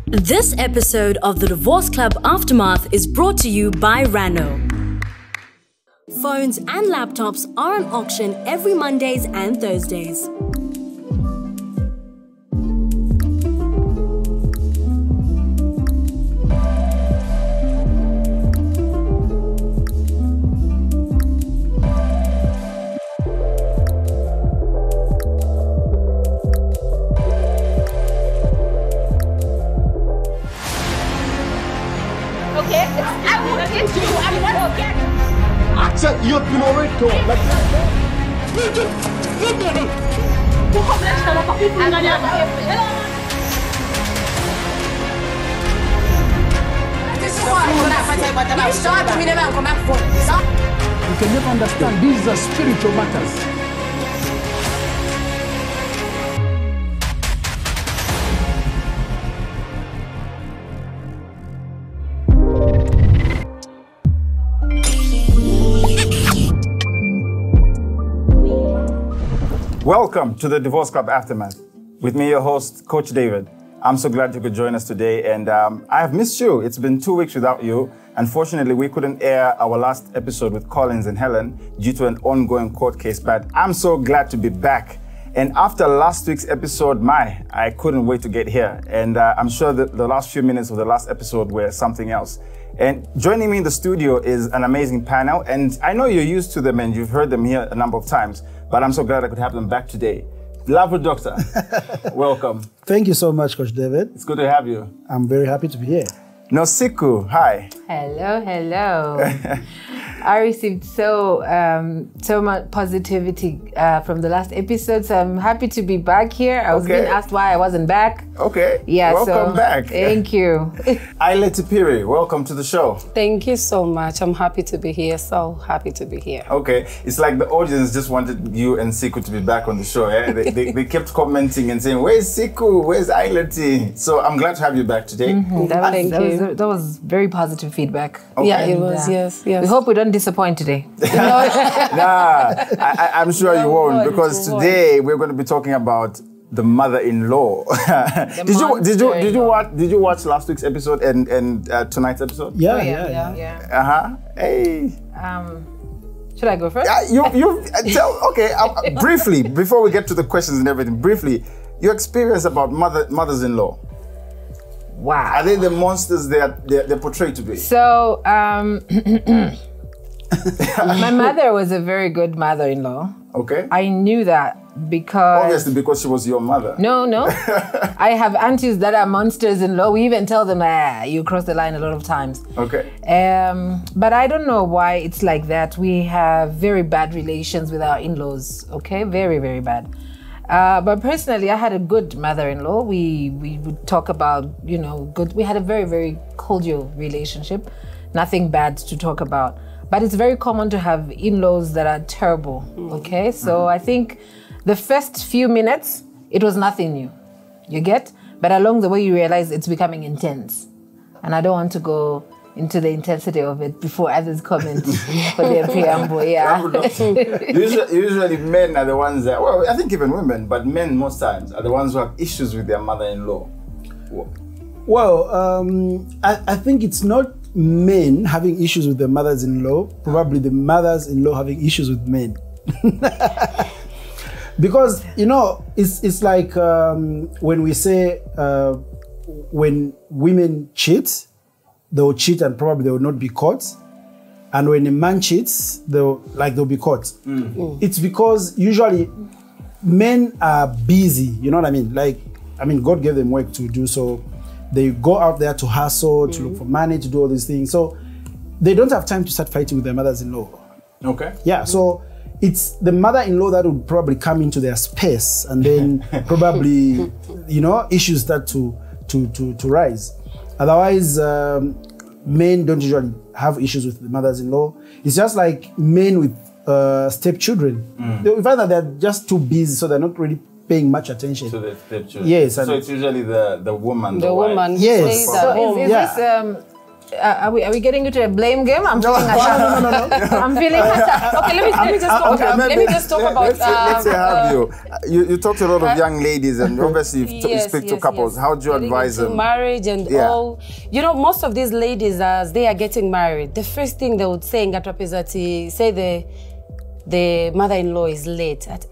This episode of the Divorce Club Aftermath is brought to you by Rano. Phones and laptops are on auction every Mondays and Thursdays. You've been already told. Like you can never understand. These are spiritual matters. Welcome to the Divorce Club Aftermath. With me, your host, Coach David. I'm so glad you could join us today, and I have missed you. It's been 2 weeks without you. Unfortunately, we couldn't air our last episode with Collins and Helen due to an ongoing court case, but I'm so glad to be back. And after last week's episode, I couldn't wait to get here. And I'm sure that the last few minutes of the last episode were something else. And joining me in the studio is an amazing panel, and I know you're used to them and you've heard them here a number of times, but I'm so glad I could have them back today. Lovely Doctor, welcome. Thank you so much, Coach David. It's good to have you. I'm very happy to be here. Nosiku, hi. Hello, hello. I received so much positivity from the last episode, so I'm happy to be back here. I was being asked why I wasn't back. Okay. Yeah. Welcome back. Thank you. Aile Tipiri, welcome to the show. Thank you so much. I'm happy to be here. So happy to be here. Okay. It's like the audience just wanted you and Siku to be back on the show. Eh? They kept commenting and saying, "Where's Siku? Where's Aile?" So I'm glad to have you back today. Mm-hmm. That was very positive feedback. Okay. Yeah, it was. Yes. We hope we don't disappoint today. Nah, I'm sure you won't, because today we're going to be talking about the mother-in-law. Did you watch last week's episode and tonight's episode? Yeah. Hey. Should I go first? You tell. Okay. Briefly, before we get to the questions and everything, briefly, your experience about mothers-in-law. Wow. Are they the monsters they're portrayed to be? So, my mother was a very good mother-in-law. Okay. I knew that because... Obviously, because she was your mother. No. I have aunties that are monsters-in-law. We even tell them, you crossed the line a lot of times. Okay. But I don't know why it's like that. We have very bad relations with our in-laws, okay? Very, very bad. But personally, I had a good mother-in-law. We would talk about, good. We had a very, very cordial relationship. Nothing bad to talk about. But it's very common to have in-laws that are terrible, okay? So I think the first few minutes, it was nothing new, you get? But along the way, you realize it's becoming intense. And I don't want to go into the intensity of it before others comment for their preamble, Usually men are the ones that, well, I think even women, but men most times are the ones who have issues with their mother-in-law. Well, I think it's not men having issues with their mothers-in-law, probably the mothers-in-law having issues with men. Because, it's like when we say when women cheat, they'll cheat and probably they will not be caught. And when a man cheats, they'll be caught. It's because usually men are busy, you know what I mean? God gave them work to do, so they go out there to hustle, to look for money, to do all these things. So they don't have time to start fighting with their mothers-in-law. Okay. Yeah, so it's the mother-in-law that would probably come into their space, and then probably, issues start to rise. Otherwise, men don't usually have issues with the mothers-in-law. It's just like men with stepchildren. They find that they're just too busy, so they're not really paying much attention. To the stepchildren. Yes. So it's usually the woman. The woman. Yes. So is this Are we getting into a blame game? I'm feeling attacked. No. I'm feeling attacked. Okay, let me just talk about. Let's say have you talk to a lot of young ladies, and obviously you speak to couples. Yes. How do you advise them? Marriage and all. You know, most of these ladies, as they are getting married, the first thing they would say in Gatwapizati, say the mother-in-law is late. That's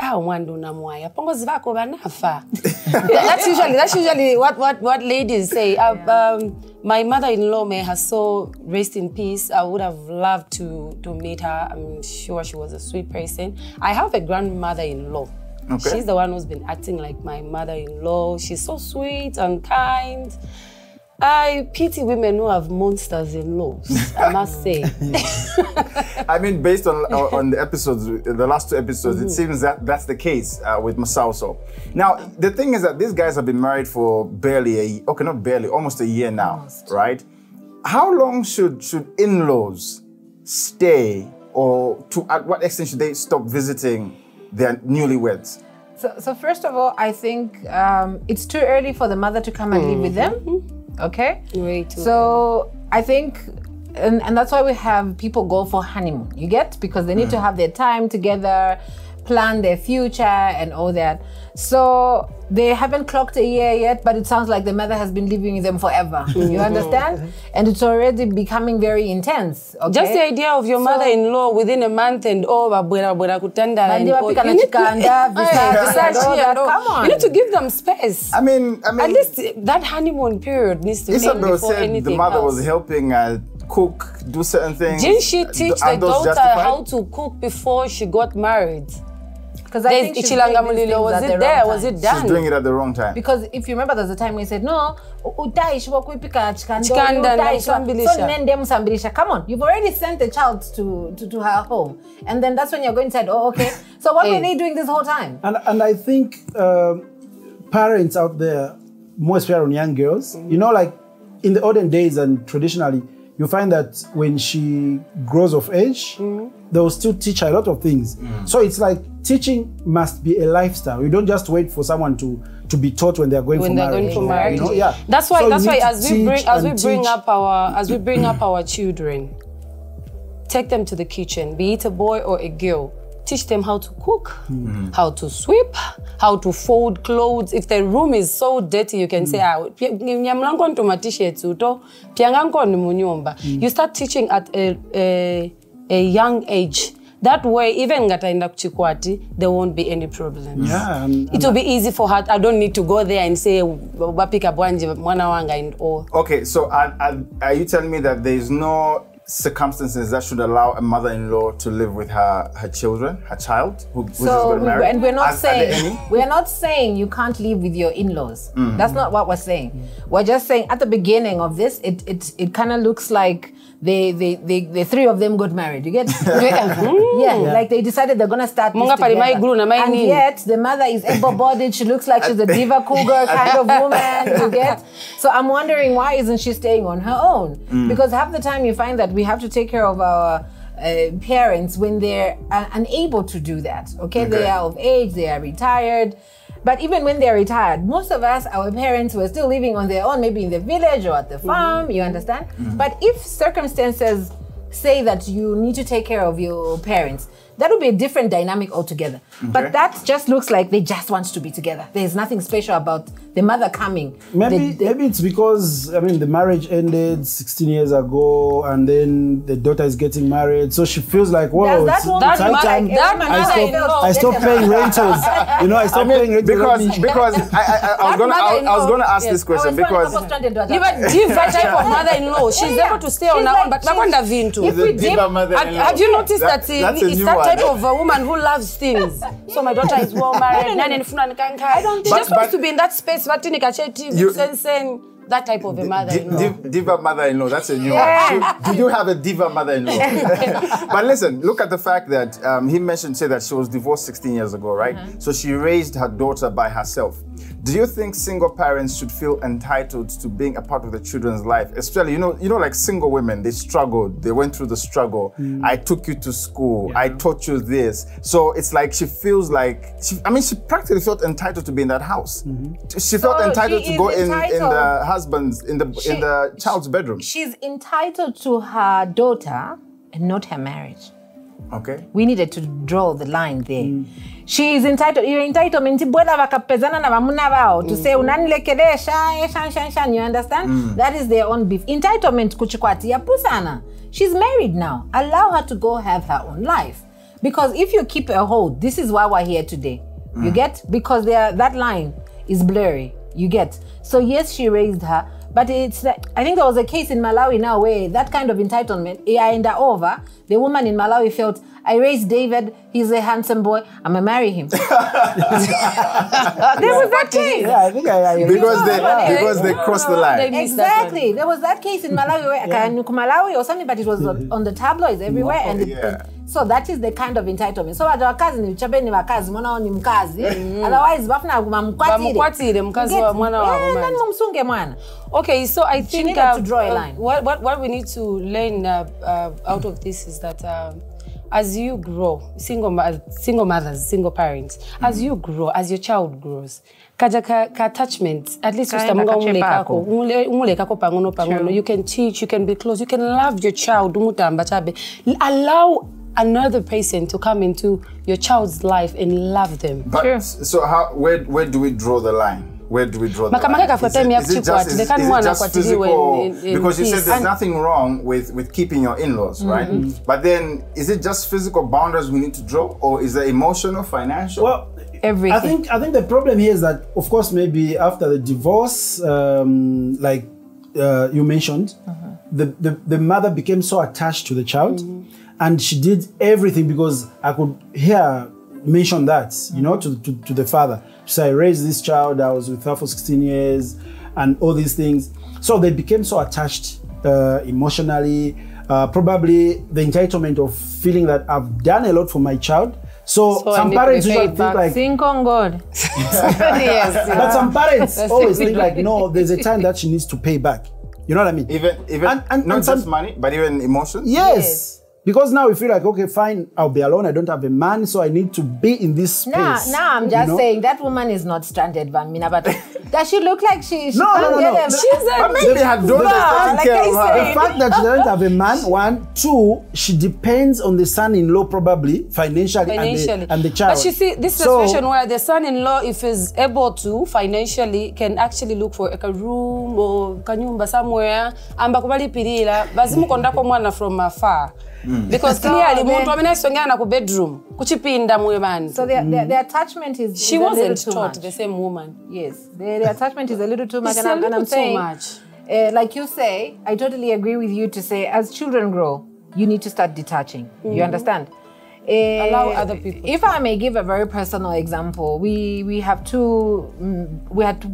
usually what ladies say. My mother-in-law, may her soul rest in peace. I would have loved to meet her. I'm sure she was a sweet person. I have a grandmother-in-law. Okay. She's the one who's been acting like my mother-in-law. She's so sweet and kind. I pity women who have monsters-in-laws, I must say. I mean, based on the episodes, the last 2 episodes, it seems that that's the case with Masauso. Now, the thing is that these guys have been married for almost a year now, right? How long should in-laws stay, or at what extent should they stop visiting their newlyweds? So first of all, I think it's too early for the mother to come and live with them. Okay? Way too so early. I think, and that's why we have people go for honeymoon, you get? Because they need to have their time together, plan their future and all that. So they haven't clocked a year yet, but it sounds like the mother has been living with them forever. You understand? And it's already becoming very intense. Okay? Just the idea of your mother-in-law within a month and over, come on. You need to give them space. I mean, at least that honeymoon period needs to end before anything the mother else. was helping cook, do certain things. Didn't she teach the daughter how to cook before she got married? Because I think was it there? Was it done? She's doing it at the wrong time. Because if you remember, there's a time we said, no, come on, you've already sent the child to her home. And then that's when you're going to say, oh, okay. So what were they doing this whole time? And I think parents out there, more especially on young girls, you know, like in the olden days and traditionally, you find that when she grows of age, they will still teach her a lot of things. So it's like teaching must be a lifestyle. You don't just wait for someone to be taught when they're going for marriage. You know? Yeah. That's why as we bring up our children, take them to the kitchen, be it a boy or a girl. Teach them how to cook, how to sweep, how to fold clothes. If the room is so dirty, you can say, you start teaching at a young age. That way, even there won't be any problems. Yeah, it will be easy for her. I don't need to go there and say, and all. Okay, so are you telling me that there is no circumstances that should allow a mother-in-law to live with her children, her child, who's going to marry? And we're not saying you can't live with your in-laws. That's not what we're saying. We're just saying at the beginning of this, it kind of looks like the 3 of them got married. You get? Like they decided they're gonna start this together. And yet the mother is able-bodied. She looks like she's a diva cougar kind of woman. You get? So I'm wondering, why isn't she staying on her own? Because half the time you find that we have to take care of our parents when they're unable to do that. Okay, they are of age, they are retired. But even when they're retired, most of us, our parents were still living on their own, maybe in the village or at the farm, you understand? But if circumstances say that you need to take care of your parents, that would be a different dynamic altogether. But that just looks like they just want to be together. There's nothing special about the mother coming. Maybe it's because, I mean, the marriage ended 16 years ago and then the daughter is getting married. So she feels like, whoa, I stopped paying rentals. You know, I stopped paying rentals. Because I was going to ask this question because... Diva type of mother-in-law. She's able to stay on her own, but have you noticed that it's that type of a woman who loves things? So my daughter is well married. She's just supposed to be in that space. That type of a mother-in-law. Diva mother-in-law, that's a new one. Do you have a diva mother-in-law? But listen, look at the fact that he said that she was divorced 16 years ago, right? So she raised her daughter by herself. Do you think single parents should feel entitled to being a part of the children's life? Especially, you know, like single women, they struggled. They went through the struggle. I took you to school. I taught you this. So it's like she feels like, she practically felt entitled to be in that house. She felt entitled to go in the husband's, in the child's bedroom. She's entitled to her daughter and not her marriage. Okay. We needed to draw the line there. She is entitled. You're entitled to say unanilekelesha, you understand? That is their own beef. Entitlement kuchikwati ya pusana. She's married now. Allow her to go have her own life. Because if you keep her hold, this is why we're here today. You get? Because that line is blurry. You get? So yes, she raised her. But it's like, I think there was a case in Malawi now where that kind of entitlement, over, the woman in Malawi felt, I raised David, he's a handsome boy, I'm gonna marry him. There was that case. Yeah, I think because they crossed the line. Exactly. There was that case in Malawi where Malawi or something, but it was on the tabloids everywhere. So that is the kind of entitlement. So wakazi ni uchabeni wakazi, mwana ni mkazi. Otherwise, bafuna mkwatire mkazi wa mwana wa mwana. Nani mumsunge mwana. Okay, so I think to draw a line. What we need to learn out of this is that as you grow, single mothers, single parents, as you grow, as your child grows, ka attachment, at least you can teach, you can be close, you can love your child. Allow another person to come into your child's life and love them. But, so where do we draw the line? Where do we draw the line? Is it just physical? Because you said there's nothing wrong with keeping your in-laws, right? But then, is it just physical boundaries we need to draw? Or is it emotional, financial? Well, everything. I think the problem here is that, of course, maybe after the divorce, like you mentioned, the mother became so attached to the child. And she did everything, because I could hear her mention that, you know, to the father. So I raised this child, I was with her for 16 years, and all these things. So they became so attached emotionally, probably the entitlement of feeling that I've done a lot for my child. So some parents usually think like, think on God. But some parents always think like, no, there's a time that she needs to pay back. You know what I mean? Even not just money, but even emotions? Yes. Because now we feel like, okay, fine, I'll be alone. I don't have a man, so I need to be in this space. Now I'm just saying that woman is not stranded, Mina. But does she look like she No. Maybe her daughter is taking care of her. The fact that she doesn't have a man, one. Two, she depends on the son-in-law probably financially. And the child. But you see, this is a situation where the son-in-law, if he's able to financially, can actually look for a room or kanyumba somewhere. Ambakubali pirila, bazimu kondako mwana from afar. Because clearly, bedroom. So the attachment is she wasn't taught the same woman. Yes, the attachment is a little too much. And I'm saying, too much. Like you say, I totally agree with you to say, as children grow, you need to start detaching. You understand? Allow other people. If I may give a very personal example, we had two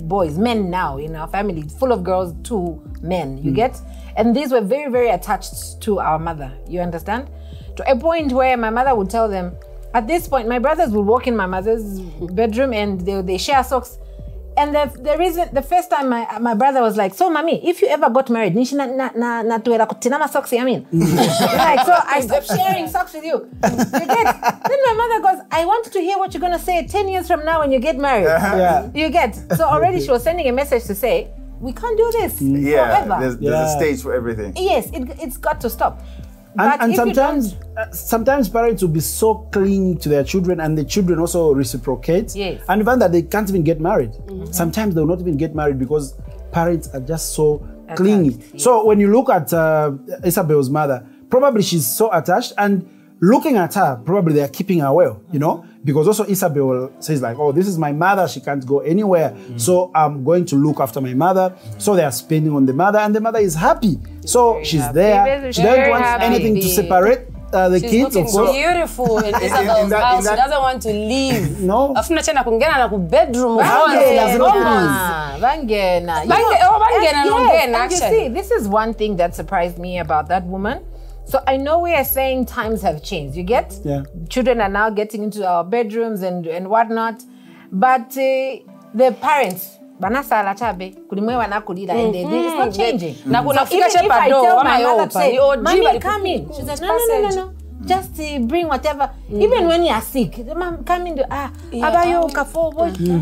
boys, men now in our family, full of girls, 2 men. You get? And these were very, very attached to our mother. You understand? To a point where my mother would tell them, at this point, my brothers would walk in my mother's bedroom and they share socks. And the first time my brother was like, so mommy, if you ever got married, like, so I stopped sharing socks with you. You get? Then my mother goes, I want to hear what you're going to say 10 years from now when you get married. You get? So already she was sending a message to say, we can't do this forever. There's a stage for everything. Yes, it's got to stop. And sometimes parents will be so clingy to their children, and the children also reciprocate. Yes. And even that they can't even get married. Sometimes they will not even get married because parents are just so clingy. So when you look at Isabel's mother, probably she's so attached, and looking at her, probably they are keeping her well, you know? Because also Isabel says like, oh, this is my mother, she can't go anywhere. So I'm going to look after my mother. So they are spending on the mother, and the mother is happy. So she's there. She doesn't want anything to separate the kids, of course. She's beautiful in Isabel's house. She doesn't want to leave. No. Bedroom. You see, this is one thing that surprised me about that woman. So I know we are saying times have changed, you get? Yeah. Children are now getting into our bedrooms and whatnot. But the parents banasala chabe kulimwe wanakulira and it's not changing. Na kuna So even fika if I chepa do tell ama my mother to say, yopa, "Mommy, come in," she's like, no. Just bring whatever. Even when you are sick, mom, come in. Abayo kafo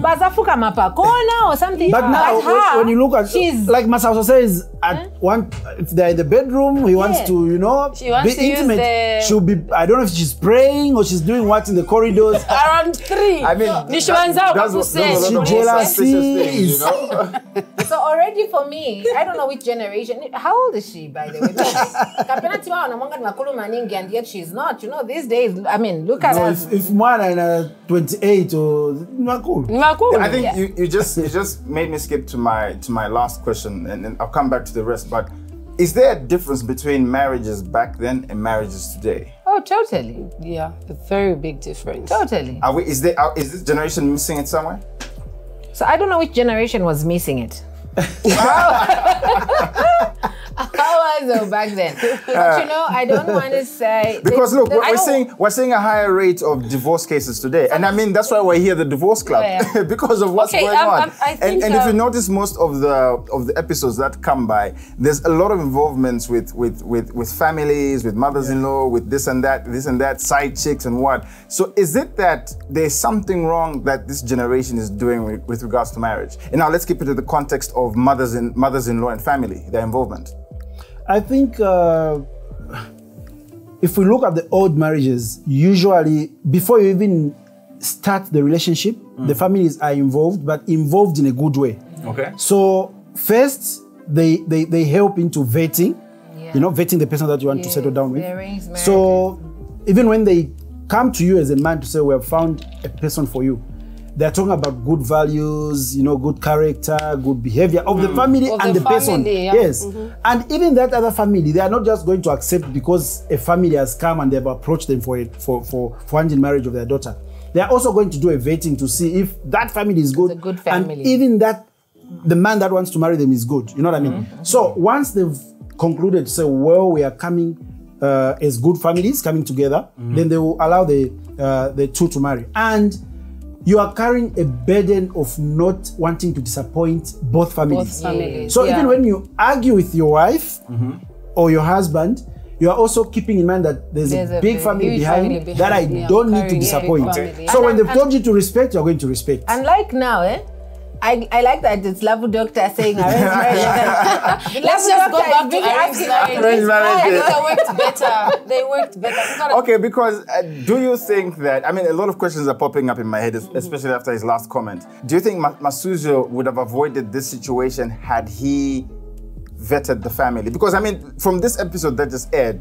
bazafuka mapakona or something. But now, when you look at, like Masauso says, at one, if they're in the bedroom, he wants to, you know, She wants be to use intimate. She'll be, I don't know if she's praying or she's doing what in the corridors. Around 3. I mean, that's a jealousy, you know? So already for me, I don't know which generation. How old is she, by the way? And yet she's not. You know, these days, I mean, look at us. If one and 28 or not cool. I think you just made me skip to my last question, and then I'll come back to the rest. But is there a difference between marriages back then and marriages today? Oh, totally. Yeah, a very big difference. Totally. Is this generation missing it somewhere? So I don't know which generation was missing it. How was it back then? But you know, I don't want to say because look, we're seeing a higher rate of divorce cases today, and I mean that's why we're here, the Divorce Club, because of what's going on. And if you notice, most of the episodes that come by, there's a lot of involvements with families, with mothers-in-law, with this and that, side chicks and what. So is it that there's something wrong that this generation is doing with regards to marriage? And now let's keep it to the context of mothers-in-law and family, their involvement. I think if we look at the old marriages, usually before you even start the relationship, the families are involved, but involved in a good way. Okay. So first, they help into vetting, you know, vetting the person that you want to settle down with. So even when they come to you as a man to say, we have found a person for you, they're talking about good values, you know, good character, good behavior of the family and the person. Yeah. Yes. And even that other family, they are not just going to accept because a family has come and they've approached them for in marriage of their daughter. They are also going to do a vetting to see if that family is good. It's a good family. And even that, the man that wants to marry them is good. You know what I mean? So once they've concluded to say, well, we are coming as good families, coming together, then they will allow the two to marry. And you are carrying a burden of not wanting to disappoint both families. So even when you argue with your wife or your husband, you are also keeping in mind that there's a big family behind that I don't need to disappoint. So when they've told you to respect, you're going to respect. And like now, I like that it's Lavu Doctor saying arranged marriage. Let's just go back to arranged marriage. They worked better. Okay, because do you think that, I mean, a lot of questions are popping up in my head, especially after his last comment. Do you think Masuzio would have avoided this situation had he vetted the family? Because, I mean, from this episode that just aired,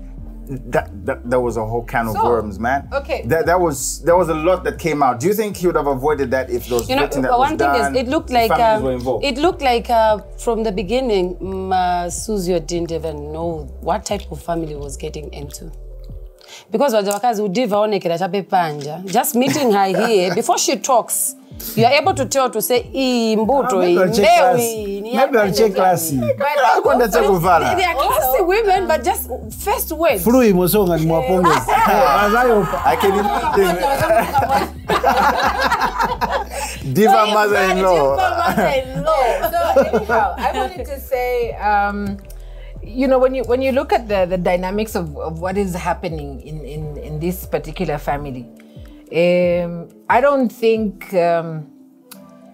that was a whole can of worms, man. Okay. There was a lot that came out. Do you think he would have avoided that if those vetting that was done? One thing is, it looked like from the beginning, Masuzio didn't even know what type of family he was getting into. Because just meeting her here, before she talks, you are able to tell to say, maybe I'll check classy. They are classy women, but just first words. I can Diva mother-in-law. So anyhow, I wanted to say, you know, when you look at the dynamics of what is happening in this particular family, I don't think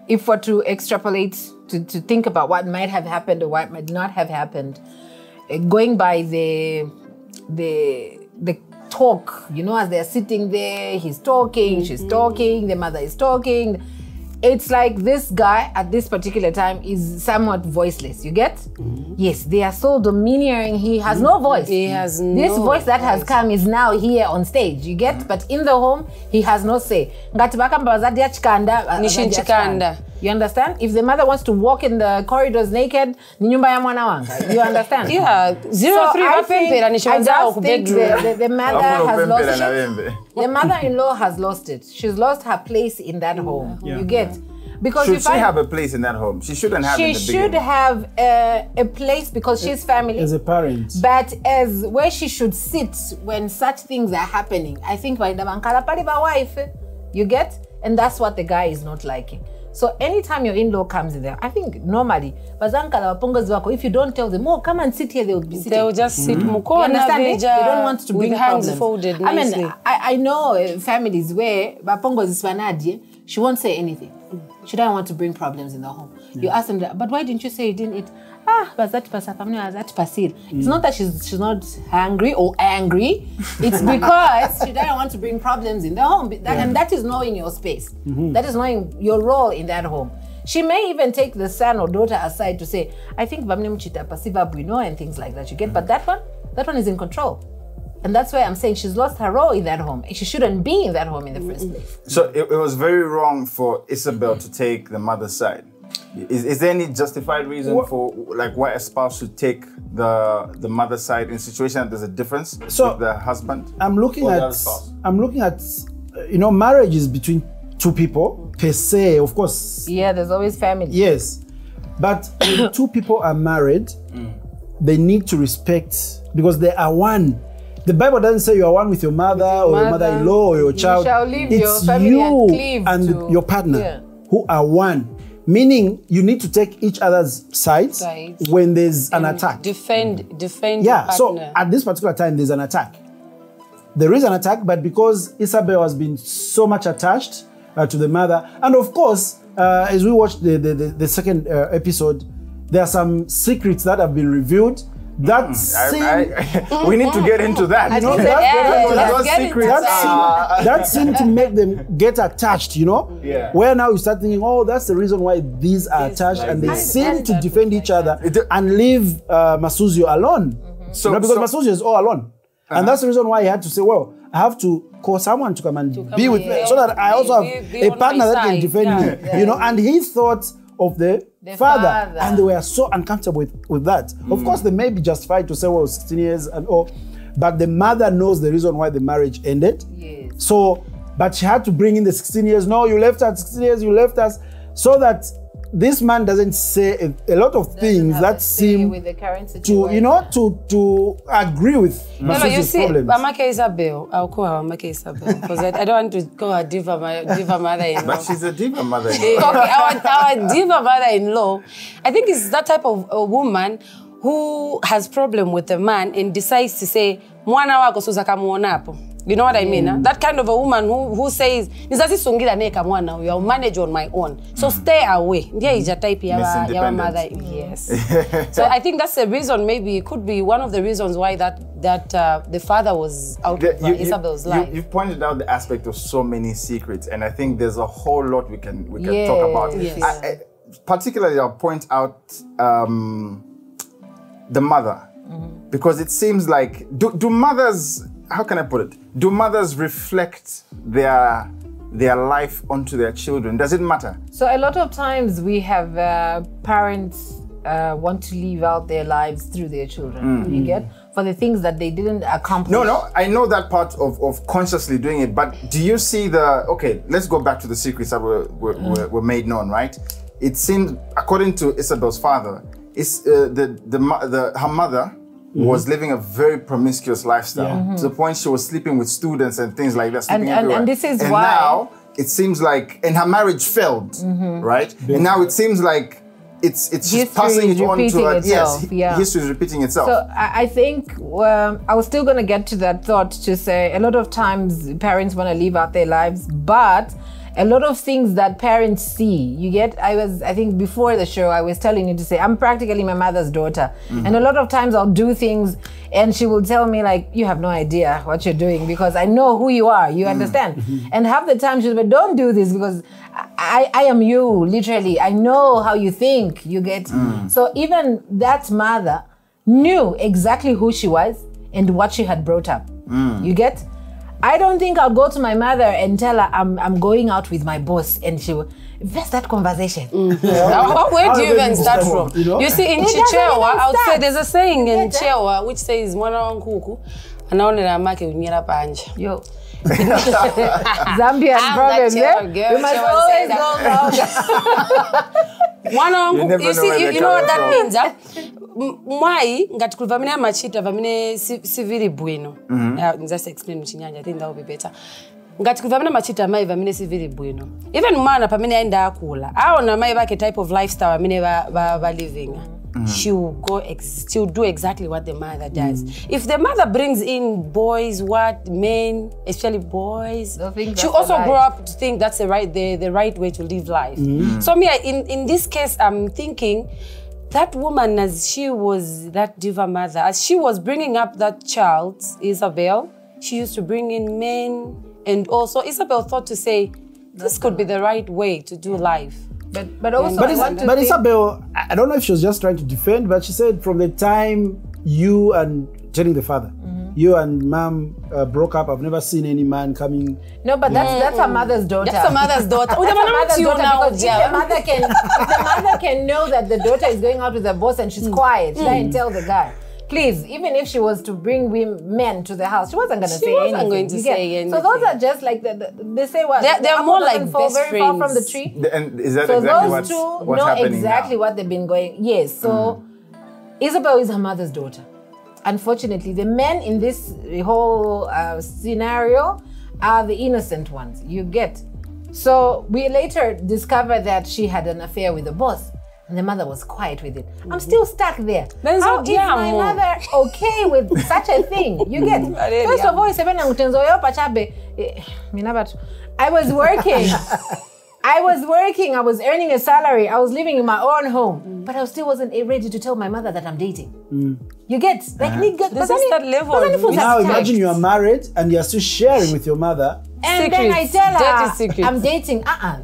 if we're to extrapolate to think about what might have happened or what might not have happened, going by the talk, you know, as they're sitting there, he's talking, she's talking, the mother is talking. It's like this guy at this particular time is somewhat voiceless, you get? Yes, they are so domineering, he has no voice. He has no This voice that has come is now here on stage, you get? But in the home, he has no say. You understand? If the mother wants to walk in the corridors naked, you understand? Yeah, 03 I just think the mother has lost it. The mother-in-law has lost it. She's lost her place in that home. You get? Because should she have a place in that home? She shouldn't have. She should have a place because she's family. As a parent. But as where she should sit when such things are happening, I think by the wife, you get? And that's what the guy is not liking. So anytime your in-law comes in there, I think normally, if you don't tell them, oh, come and sit here, they will be sitting. They will just sit. You understand? They don't want to bring hands problems. folded nicely. I mean, I know families where Bapongo is Swanadi, she won't say anything. She doesn't want to bring problems in the home. You ask them, but why didn't you say you didn't eat? It's not that she's not hungry or angry. It's because she doesn't want to bring problems in the home. And that is knowing your space. That is knowing your role in that home. She may even take the son or daughter aside to say, I think and things like that. You get, but that one is in control. And that's why I'm saying she's lost her role in that home. She shouldn't be in that home in the first place. So it was very wrong for Isabel to take the mother's side. Is there any justified reason for why a spouse should take the mother's side in a situation that there's a difference with the husband? I'm looking at marriage is between two people per se, of course. Yeah, there's always family. Yes. But when two people are married, they need to respect, because they are one. The Bible doesn't say you are one with your mother or your mother-in-law or your child. You shall leave it's your family and cleave and to your partner who are one. Meaning you need to take each other's sides when there's an attack. Defend your partner. So at this particular time, there's an attack. There is an attack, but because Isabel has been so much attached to the mother, and of course, as we watched the second episode, there are some secrets that have been revealed. That we need to get into that. That seemed to make them get attached, Where now you start thinking, oh, that's the reason why these are attached, and they seem to defend each other and leave Masuzio alone. Because Masuzio is all alone. And that's the reason why he had to say, well, I have to call someone to come and be with me, so that I also have a partner that can defend me. And he thought of the father, and they were so uncomfortable with that. Of course, they may be justified to say, well, 16 years and all, but the mother knows the reason why the marriage ended. Yes. So, but she had to bring in the 16 years. No, you left us 16 years, you left us, so that this man doesn't say a lot of things that seem with the current situation. to agree with you see, problems. Amake Isabel, I'll call her Amake Isabel, because I don't want to call her diva mother-in-law. But she's a diva mother-in-law. Okay, our diva mother-in-law, I think is that type of a woman who has problem with the man and decides to say, "Mwana wako suzakamuonapo." You know what I mean? That kind of a woman who says, I'll manage on my own. So stay away. Type mother. Yes. So I think that's the reason, maybe it could be one of the reasons why that the father was out of Isabel's life. You've pointed out the aspect of so many secrets, and I think there's a whole lot we can talk about. Yes. Particularly, I'll point out the mother, because it seems like do mothers, how can I put it? Do mothers reflect their life onto their children? Does it matter? So a lot of times we have parents want to live out their lives through their children. You get? For the things that they didn't accomplish. No, I know that part of consciously doing it, but do you see let's go back to the secrets that were made known, right? It seemed, according to Isabel's father, her mother was living a very promiscuous lifestyle, to the point she was sleeping with students and things like that, sleeping everywhere. And this is and why. And now it seems like, and her marriage failed, right? And now it seems like it's just passing it on to her. Yes, history is repeating itself. So I think I was still going to get to that thought to say a lot of times parents want to live out their lives, but a lot of things that parents see, you get, I think before the show, I was telling you to say, I'm practically my mother's daughter. And a lot of times I'll do things and she will tell me like, you have no idea what you're doing because I know who you are, you understand? And half the time she'll be, don't do this because I am you, literally. I know how you think, you get? So even that mother knew exactly who she was and what she had brought up, you get? I don't think I'll go to my mother and tell her I'm going out with my boss and she will invest that conversation. Where do you even start from? You see, in Chichewa, I would say there's a saying in Chichewa which says, "Mwana wanguku, anaonera make unyera panja." Yo. Zambian problem, you must always go you know what that means, huh? Mwai ngati kulivamine machita vamine civili bueno. Just explain muchinyanja, I think that would be better. ngati kuvamana machita mai vamene sivili bwino. Even mwana pamene aenda akula. Aona mai vake type of lifestyle amene va living. She'll do exactly what the mother does. If the mother brings in boys, men, especially boys, she'll also grow up to think that's the right way to live life. So me, in this case, I'm thinking that woman, as she was that diva mother, as she was bringing up that child, Isabel, she used to bring in men, and also Isabel thought to say, this could be the right way to do life. But Isabel, I don't know if she was just trying to defend, but she said from the time you and telling the father, you and mom broke up, I've never seen any man coming. No, but that's her mother's daughter. That's her mother's daughter. That's her mother's daughter, because if the mother can know that the daughter is going out with the boss and she's quiet, she didn't tell the guy. Please, even if she was to bring men to the house, she wasn't going to say anything. She wasn't going to say anything. So those are just like, they say what? They're more like fall best very friends. far from the tree. And is that so exactly those two what's know happening exactly now? what they've been going. Yes, so Isabel is her mother's daughter. Unfortunately, the men in this whole scenario are the innocent ones, you get. So we later discovered that she had an affair with the boss. And the mother was quiet with it. I'm still stuck there. How is my mother okay with such a thing? You get? First of all, I was working. I was earning a salary. I was living in my own home. But I still wasn't ready to tell my mother that I'm dating. You get? Like, this is that level. Now imagine you are married and you're still sharing with your mother. And then I tell her, I'm dating.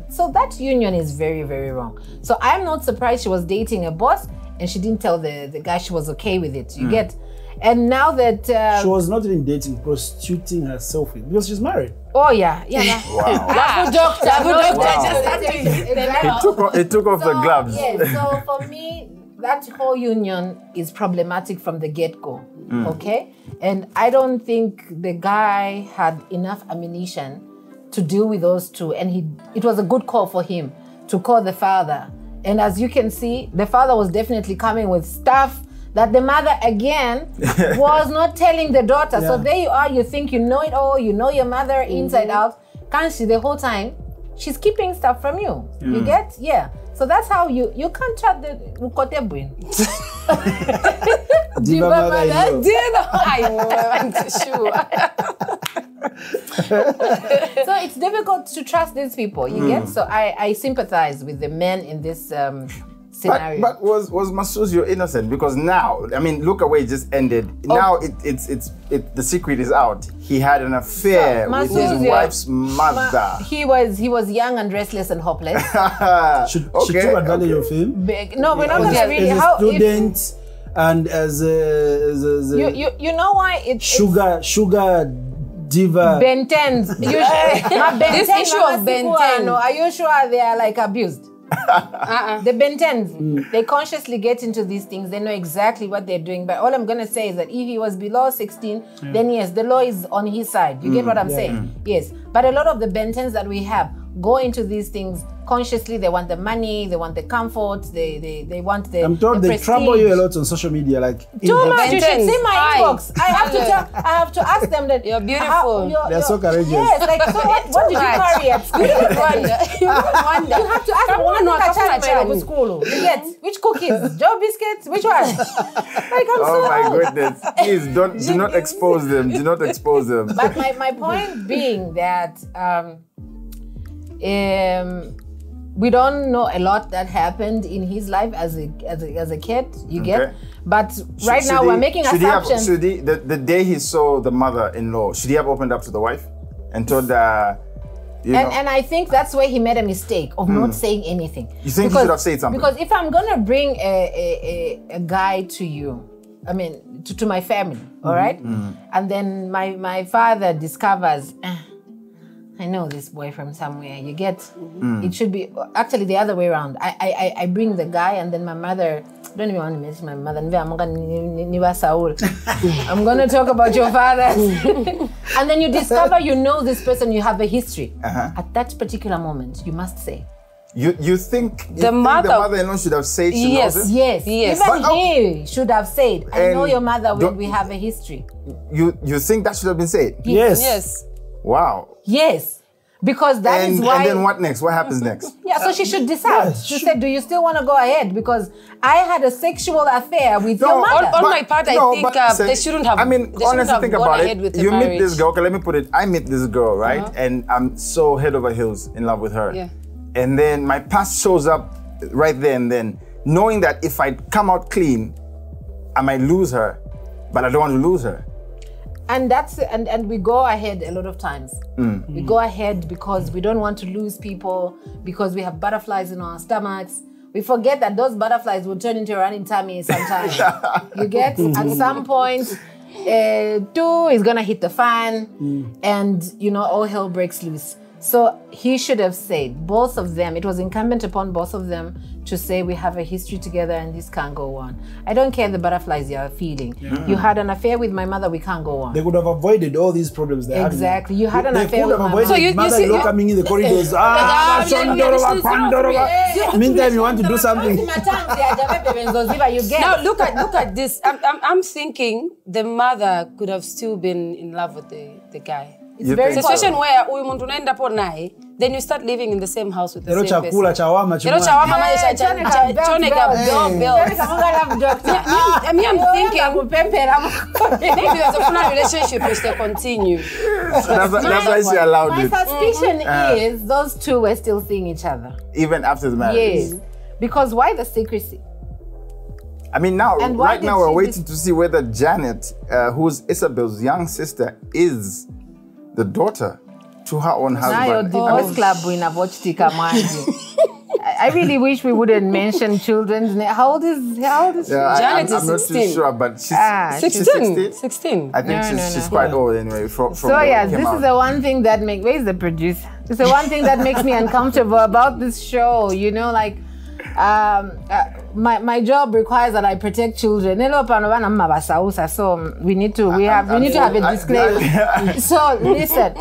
So that union is very, very wrong. So I'm not surprised she was dating a boss and she didn't tell the guy she was okay with it. You get? And now that... she was not even dating, prostituting herself because she's married. Oh, yeah. Wow. It took off the gloves. Yeah, so for me, that whole union is problematic from the get-go, okay? And I don't think the guy had enough ammunition to deal with those two. And it was a good call for him to call the father. And as you can see, the father was definitely coming with stuff that the mother, again, was not telling the daughter. Yeah. So there you are, you think you know it all, you know your mother inside out. Can't she, the whole time, she's keeping stuff from you. You get? Yeah. So that's how you can't trust the Ukotebwin. I'm sure. So it's difficult to trust these people, you get? So I sympathize with the men in this scenario. But was Masuzio innocent? Because now, I mean, look at where it just ended. Now the secret is out. He had an affair with his wife's mother. He was young and restless and hopeless. She took advantage of him. No, we're not going to really. As a student and as a you know why it's sugar diva. Ben 10s. This issue of Ben 10. Are you sure they are like abused? The Ben 10s, they consciously get into these things. They know exactly what they're doing. But all I'm going to say is that if he was below 16, then yes, the law is on his side. You get what I'm saying? Yes. But a lot of the Ben 10s that we have go into these things consciously. They want the money, they want the comfort, they want the I'm told the they trouble you a lot on social media. Like too much. You should see my inbox. I have to ask them that you're beautiful. They're so courageous. Yes, like so what did you carry at school? You have to ask them what school. You get which cookies, Joe biscuits, which one? Like oh my goodness! Please do not expose them. Do not expose them. But my point being that. We don't know a lot that happened in his life as a kid, you get? But right now we're making assumptions. The day he saw the mother-in-law, should he have opened up to the wife and told her, and I think that's where he made a mistake of not saying anything. You think he should have said something? Because if I'm going to bring a guy to you, I mean, to my family, all right? And then my father discovers, I know this boy from somewhere, you get? It should be, actually the other way around. I bring the guy and then my mother, I don't even want to mention my mother. I'm going to talk about your father. And then you discover you know this person, you have a history. At that particular moment, you must say. You think the mother-in-law should have said she knows it? Yes. Even he should have said, I know your mother when we have a history. You think that should have been said? Yes. Wow. Yes. Because that is why... And then what next? What happens next? Yeah, so she should decide. She said, do you still want to go ahead? Because I had a sexual affair with your mother. On my part, I think they shouldn't have. I mean, honestly, think about it. You meet this girl. Okay, let me put it. I meet this girl, right? And I'm so head over heels in love with her. Yeah. And then my past shows up right there and then, knowing that if I come out clean, I might lose her, but I don't want to lose her. And that's and we go ahead a lot of times. We go ahead because we don't want to lose people, because we have butterflies in our stomachs. We forget that those butterflies will turn into a running tummy sometimes. You get? At some point, 2 is gonna hit the fan, and all hell breaks loose. So he should have said, both of them, it was incumbent upon both of them to say we have a history together and this can't go on. I don't care the butterflies you're feeling. You had an affair with my mother, we can't go on. They could have avoided all these problems they had. Exactly. You had an affair with my mother. So you see, coming in the corridors. Meantime, you want to do something. Now look at this. I'm thinking the mother could have still been in love with the guy. It's a situation where then you start living in the same house with the same person. I'm thinking maybe there's a full relationship which they continue. That's why she allowed it. My suspicion is those two were still seeing each other. Even after the marriage? Yes. Because why the secrecy? I mean, right now we're waiting to see whether Janet, who's Isabel's young sister, is the daughter to her own husband. I really wish we wouldn't mention children's names. How old is Janet? I'm not too sure, but she's 16. 16. I think she's quite old anyway. So yes, this is the one thing that makes... Where is the producer? It's the one thing that makes me uncomfortable about this show. My job requires that I protect children. So we need to have a disclaimer. So listen,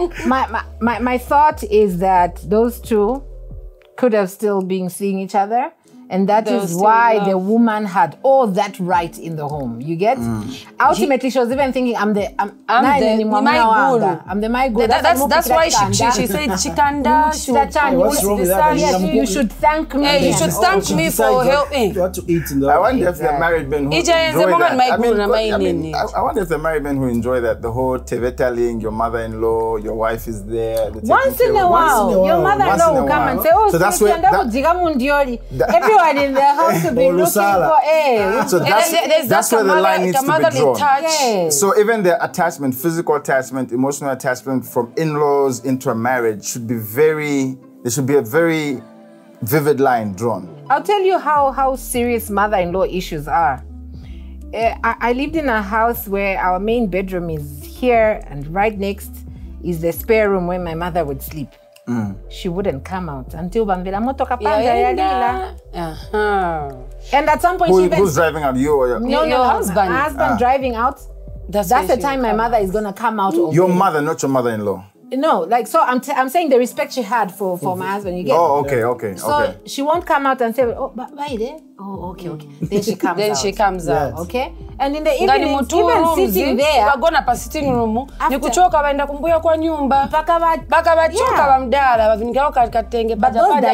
my thought is that those two could have still been seeing each other, and that is why the woman had all that right in the home. You get? Ultimately, she was even thinking, I'm the my good. That's why she said Chikanda. What's wrong with that? You should thank me. You should thank me for helping. What to eat in the I wonder if the married men who enjoy that. I wonder if the married men who enjoy that, the whole TV telling your mother-in-law, your wife is there. Once in a while, your mother-in-law will come and say, "Oh, so that's where everyone in the house will be looking for So that's where the line needs to be drawn. Yes. So even the attachment, physical attachment, emotional attachment from in-laws into a marriage should be there should be a very vivid line drawn. I'll tell you how serious mother-in-law issues are. I lived in a house where our main bedroom is here, and right next is the spare room where my mother would sleep. She wouldn't come out until Bamvila motoka panja And at some point who's driving out? You or your husband? My husband driving out. That's the time my mother is gonna come out. Your mother, not your mother-in-law. No, so I'm saying the respect she had for my husband. You get? Oh, okay. So she won't come out and say, "Oh, why there?" Oh, okay. Then she comes. She comes out. Okay. And in the evening, even sitting there, wagona pa sitting room, nikuchoka baenda kumbuya kwa nyumba. Baka bachoka bamdala, bavinga katenge baja baenda.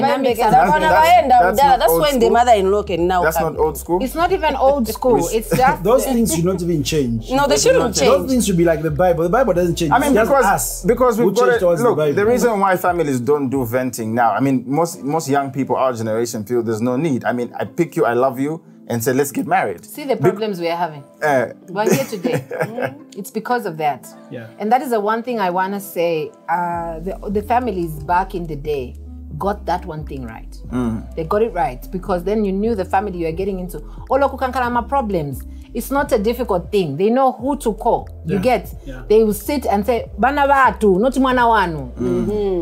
That's when the mother-in-law can now. That's not old school. It's not even old school. It's just those things should not even change. No, they shouldn't change. Those things should be like the Bible. The Bible doesn't change. I mean, because we've got it. Look, the reason why families don't do venting now, I mean, most young people, our generation, feel there's no need. I mean, I pick you, I love you, and say, let's get married. See the problems we are having. We're here today. It's because of that. Yeah. And that is the one thing I want to say. The families back in the day got that one thing right. They got it right, because then you knew the family you are getting into. Olokukankarama problems. It's not a difficult thing. They know who to call. You get? Yeah. They will sit and say, "Bana watu, not mwana wanu."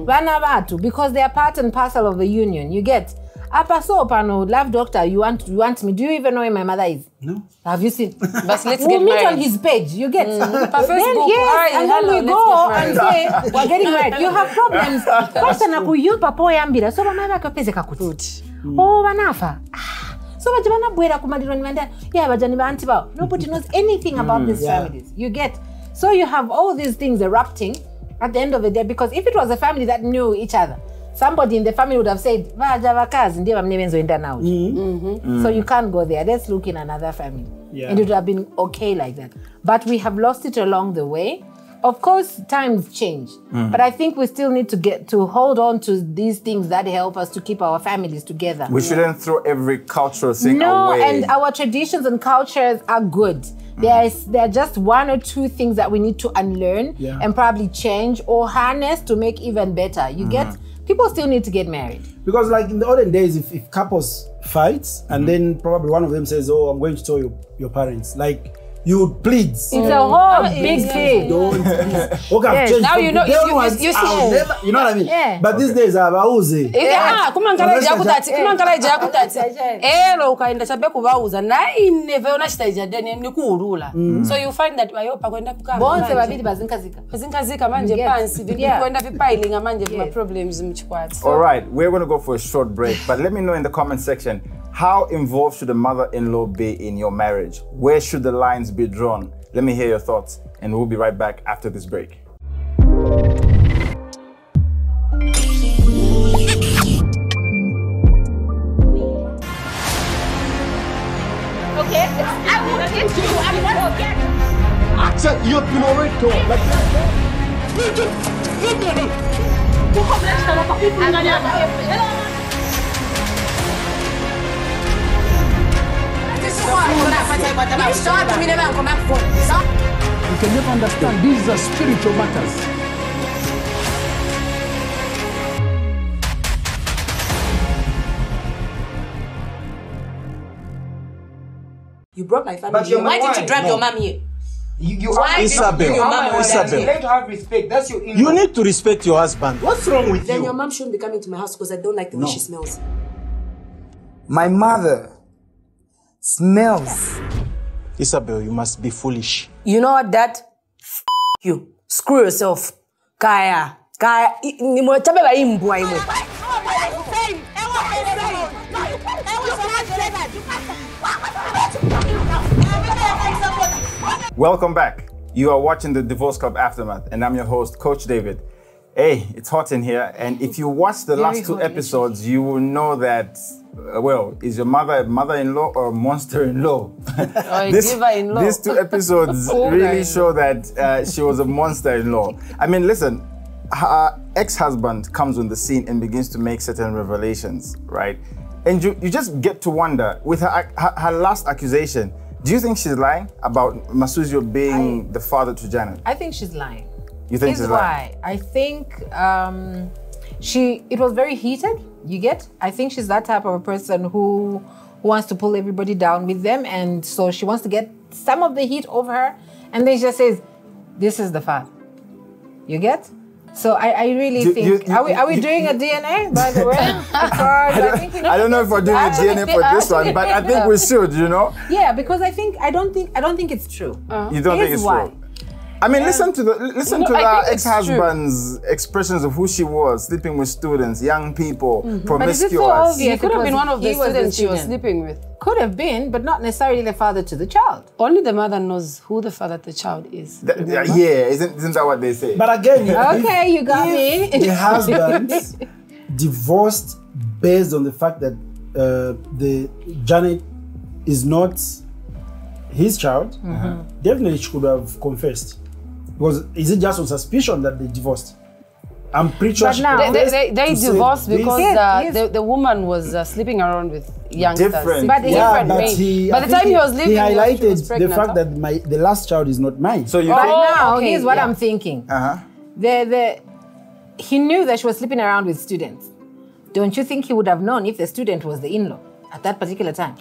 Bana watu, because they are part and parcel of the union. You get? Apa so pano, love doctor, you want me? Do you even know where my mother is? No. Have you seen? But let's we'll get meet married. On his page. You get? Then yes, and then we go and say, "We're getting married." You have problems. First na kuyumpa po yambira. So mama kapeze kakuti. Oh, wanafa. So nobody knows anything about these families. You get? So you have all these things erupting, at the end of the day, because if it was a family that knew each other, somebody in the family would have said, so you can't go there. Let's look in another family. Yeah. And it would have been okay like that. But we have lost it along the way. Of course, times change. But I think we still need to get to hold on to these things that help us to keep our families together. We shouldn't throw every cultural thing No, away. and our traditions and cultures are good. There are just one or two things that we need to unlearn and probably change or harness to make even better. You get, people still need to get married. Because like in the olden days, if couples fight and then probably one of them says, oh, I'm going to tell your parents, like, you would plead. It's a whole big thing. Don't please. Okay, I've changed. Now you know, you see. You know what I mean? Yeah. But these days, I'm auze. Kumangala elo ukaenda chabe kuvauza na ineve unachitaija deni nikuurula. So you find that wayopa kwenda kukama. Bonse babili bazinkazika. Bazinkazika manje pansi kwenda vipailinga manje vima problems mchikwati. All right, we're going to go for a short break, but let me know in the comment section, how involved should the mother-in-law be in your marriage? Where should the lines be drawn? Let me hear your thoughts, and we'll be right back after this break. Okay, I will get you. I'm going to get you. Accept you've been already told. You can never understand. These are spiritual matters. You brought my family. Why did you drag your mom here? Isabel. You need to have respect. That's your You need to respect your husband. What's wrong with Then you? your mom shouldn't be coming to my house because I don't like the way she smells. My mother smells. Isabel, you must be foolish. You know what, Dad? You. Screw yourself. Kaya. Welcome back. You are watching the Divorce Club Aftermath, and I'm your host, Coach David. Hey, it's hot in here, and if you watch the last two episodes, you will know that, well, is your mother a mother-in-law or a monster-in-law? Diva-in-law. These two episodes really show that she was a monster-in-law. I mean, listen, her ex-husband comes on the scene and begins to make certain revelations, right? And you just get to wonder, with her last accusation, do you think she's lying about Masuzio being the father to Janet? I think she's lying. You think she's lying? Why? I think it was very heated, you get? I think she's that type of a person who wants to pull everybody down with them, and so she wants to get some of the heat over her, and then she just says, this is the father. You get? So I really think, are we doing a DNA, by the way? Because I don't know if we're doing a DNA for this one, but I think we should, you know? Yeah, because I don't think it's true. You don't think it's true? I mean, listen to the ex-husband's expressions of who she was, sleeping with students, young people, promiscuous. But is it so obvious? He could have been one of the students she was sleeping with. Could have been, but not necessarily the father to the child. Only the mother knows who the father to the child is. Yeah, isn't that what they say? But again, okay, you got me. The husband divorced based on the fact that the Janet is not his child. Definitely she could have confessed. Because is it just on suspicion that they divorced? I'm pretty sure they divorced because the woman was sleeping around with youngsters. Different. But by the time he was leaving, he highlighted the fact that the last child is not mine. So you here's what I'm thinking. He knew that she was sleeping around with students. Don't you think he would have known if the student was the in-law at that particular time?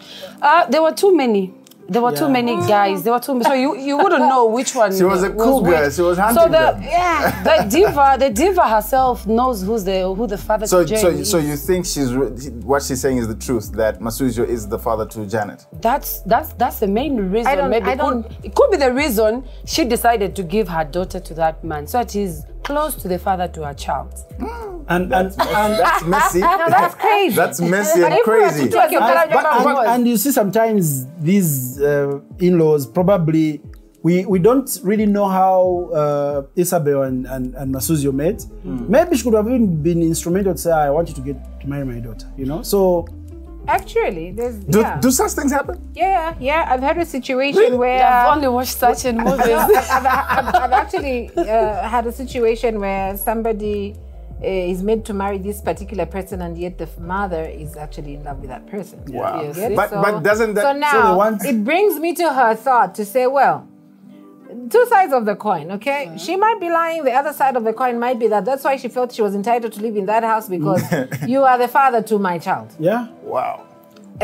There were too many. There were too many guys. There were too many. So you wouldn't know which one. She was a cougar. She was hunting them. The diva herself knows who the father to Janet is. So you think what she's saying is the truth, that Masuzio is the father to Janet? That's the main reason. It could be the reason she decided to give her daughter to that man, so that he's close to the father to her child. And that's messy. No, that's crazy. That's messy and crazy. And you see sometimes these in-laws probably We don't really know how Isabel and Masuzio met. Maybe she could have even been instrumental to say, I want you to marry my daughter, you know? So actually, there's do such things happen? Yeah. I've had a situation where I've only watched such in movies. I've actually had a situation where somebody is made to marry this particular person, and yet the mother is actually in love with that person. Wow. Yes. But doesn't that... So now, it brings me to her thought to say, well, two sides of the coin, okay? She might be lying. The other side of the coin might be that's why she felt she was entitled to live in that house because you are the father to my child. Yeah. Wow.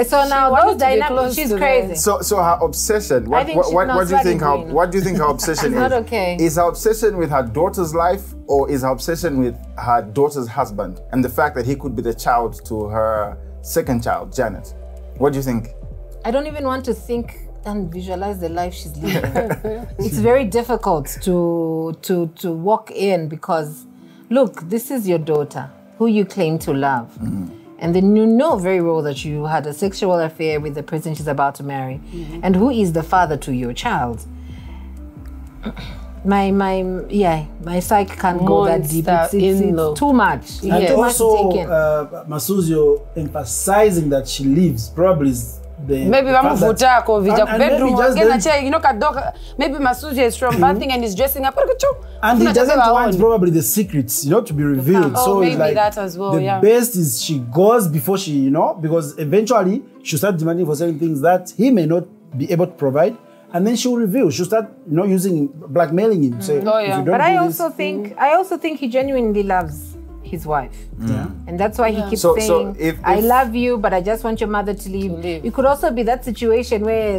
So now those dynamics, she's crazy. So her obsession, what do you think her obsession is? Not okay. Is her obsession with her daughter's life, or is her obsession with her daughter's husband and the fact that he could be the child to her second child, Janet? What do you think? I don't even want to think and visualize the life she's living. It's very difficult to walk in because, look, this is your daughter who you claim to love. And then you know very well that you had a sexual affair with the person she's about to marry. And who is the father to your child? My psyche can't go that deep. It's too much. And also, Masuzio emphasizing that she lives probably is maybe vamuvuta kovija bedroom again, you know, maybe Masuzio is from bathing and is dressing up. And he doesn't want probably the secrets, you know, to be revealed. So maybe like that as well. The best is she goes before she, you know, because eventually she'll start demanding for certain things that he may not be able to provide. And then she'll reveal. She'll start, you know, blackmailing him. Say, but I also think he genuinely loves his wife. And that's why he keeps saying, I love you, but I just want your mother to leave. It could also be that situation where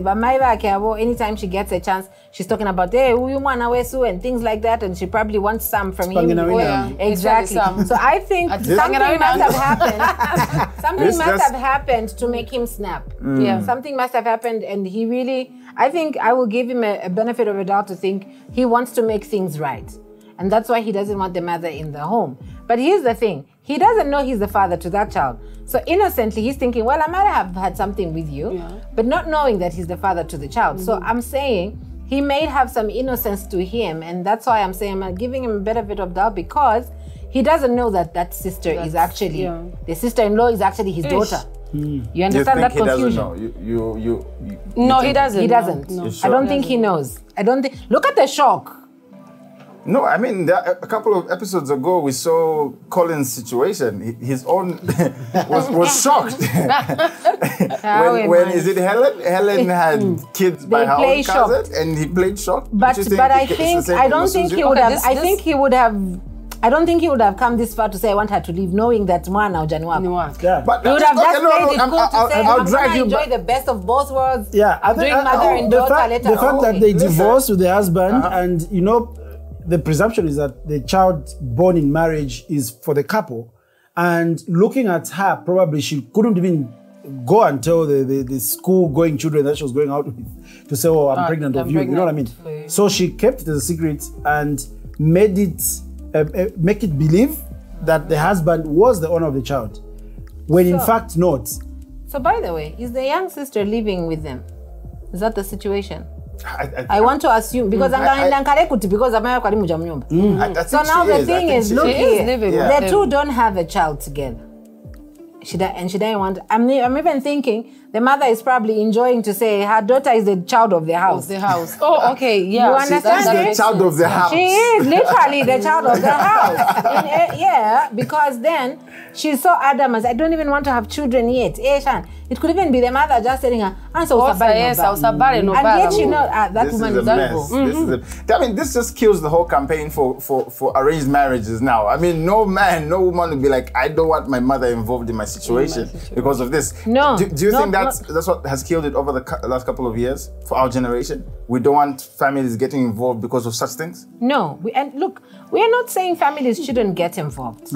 anytime she gets a chance, she's talking about, hey, and things like that, and she probably wants some from him. Exactly. So I think something must have happened. Something must have happened to make him snap. Something must have happened, and he really, I think I will give him a benefit of a doubt to think he wants to make things right. And that's why he doesn't want the mother in the home. But here's the thing. He doesn't know he's the father to that child. So innocently, he's thinking, well, I might have had something with you, but not knowing that he's the father to the child. So I'm saying he may have some innocence to him. And that's why I'm saying I'm giving him a benefit of doubt, because he doesn't know that sister is actually, the sister-in-law is actually his daughter. You understand that confusion? No, he doesn't. He doesn't. No. I don't think he knows. I don't think. Look at the shock. No, I mean, a couple of episodes ago, we saw Colin's situation. His own was shocked. when is it Helen? Helen had kids by her own cousin, and he played shocked. But I don't think he would have. I think he would have. I don't think he would have come this far to say I want her to leave, knowing that Mwana January. But he would have just played it cool to say I'm going to enjoy the best of both worlds. Yeah, I think mother and daughter later. The fact that they divorced with the husband, and you know, the presumption is that the child born in marriage is for the couple. And looking at her, probably she couldn't even go and tell the school-going children that she was going out with to say, oh, I'm pregnant of you. You know what I mean? So she kept it as a secret and made it, make it believe that the husband was the owner of the child, when in fact not. So by the way, is the young sister living with them? Is that the situation? I want to assume, because so now the thing is, look here, the two don't have a child together. She didn't want. I'm even thinking the mother is probably enjoying to say her daughter is the child of the house. Oh, okay, yeah. You understand? The child of the house. She is literally the child of the house. Because then she's so adamant. I don't even want to have children yet. It could even be the mother just telling her, and yet you know that woman is evil. I mean, this just kills the whole campaign for arranged marriages now. I mean, no man, no woman would be like, I don't want my mother involved in my situation because of this. No. Do you think that's what has killed it over the last couple of years for our generation? We don't want families getting involved because of such things? No. And look, we are not saying families shouldn't get involved.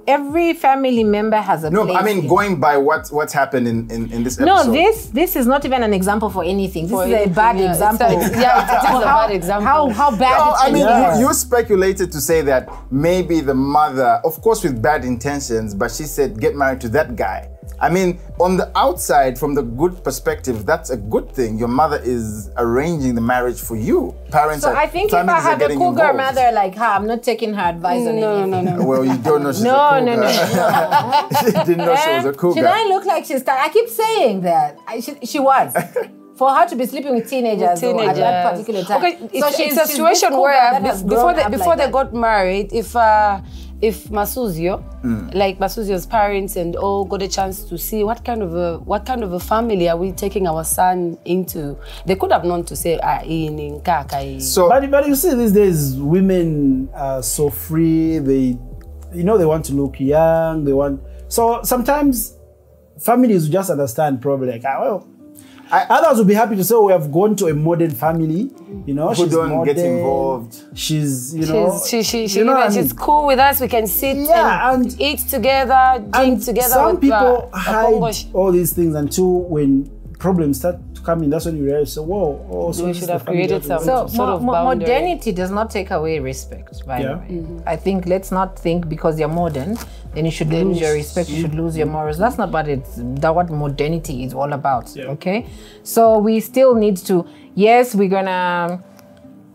Every family member has a place. No, I mean, going by what's happened in this episode. No, this is not even an example for anything. This is a bad example. It is a bad example. How bad I mean, you speculated to say that maybe the mother, of course with bad intentions, but she said, get married to that guy. I mean, on the outside, from the good perspective, that's a good thing. Your mother is arranging the marriage for you. Parents So are, I think if I had a cougar mother like her, I'm not taking her advice on anything. No. Well, you don't know she's a cougar. No. She didn't know she was a cougar. Should I look like she's tired? I keep saying that. She was. For her to be sleeping with teenagers, at that particular time. Okay, it's a situation where before they got married, if Masuzio, like Masuzio's parents and all got a chance to see what kind of a family are we taking our son into, they could have known to say in Kaka. So, but you see these days women are so free. They want to look young. So sometimes families just understand probably like others will be happy to say, we have gone to a modern family, who she's don't modern, get involved. She's, she's cool with us. We can sit and eat together, drink together. Some people hide all these things until when problems start to come in. That's when you realize, so we should have created some sort of boundary. Modernity does not take away respect, by the way. I think let's not think because you're modern, then you should lose your respect, you should lose your morals. That's not what modernity is all about, okay? So we still need to, yes, we're gonna,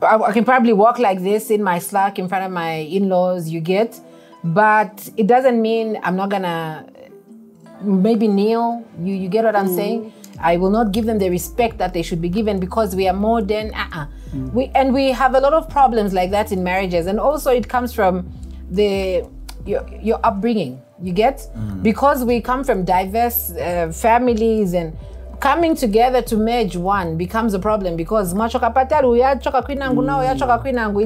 I can probably walk like this in my slack in front of my in-laws, you get, but it doesn't mean I'm not gonna maybe kneel, you get what I'm saying? I will not give them the respect that they should be given because we are modern. We have a lot of problems like that in marriages, and also it comes from your upbringing. You get because we come from diverse families, and coming together to merge one becomes a problem because it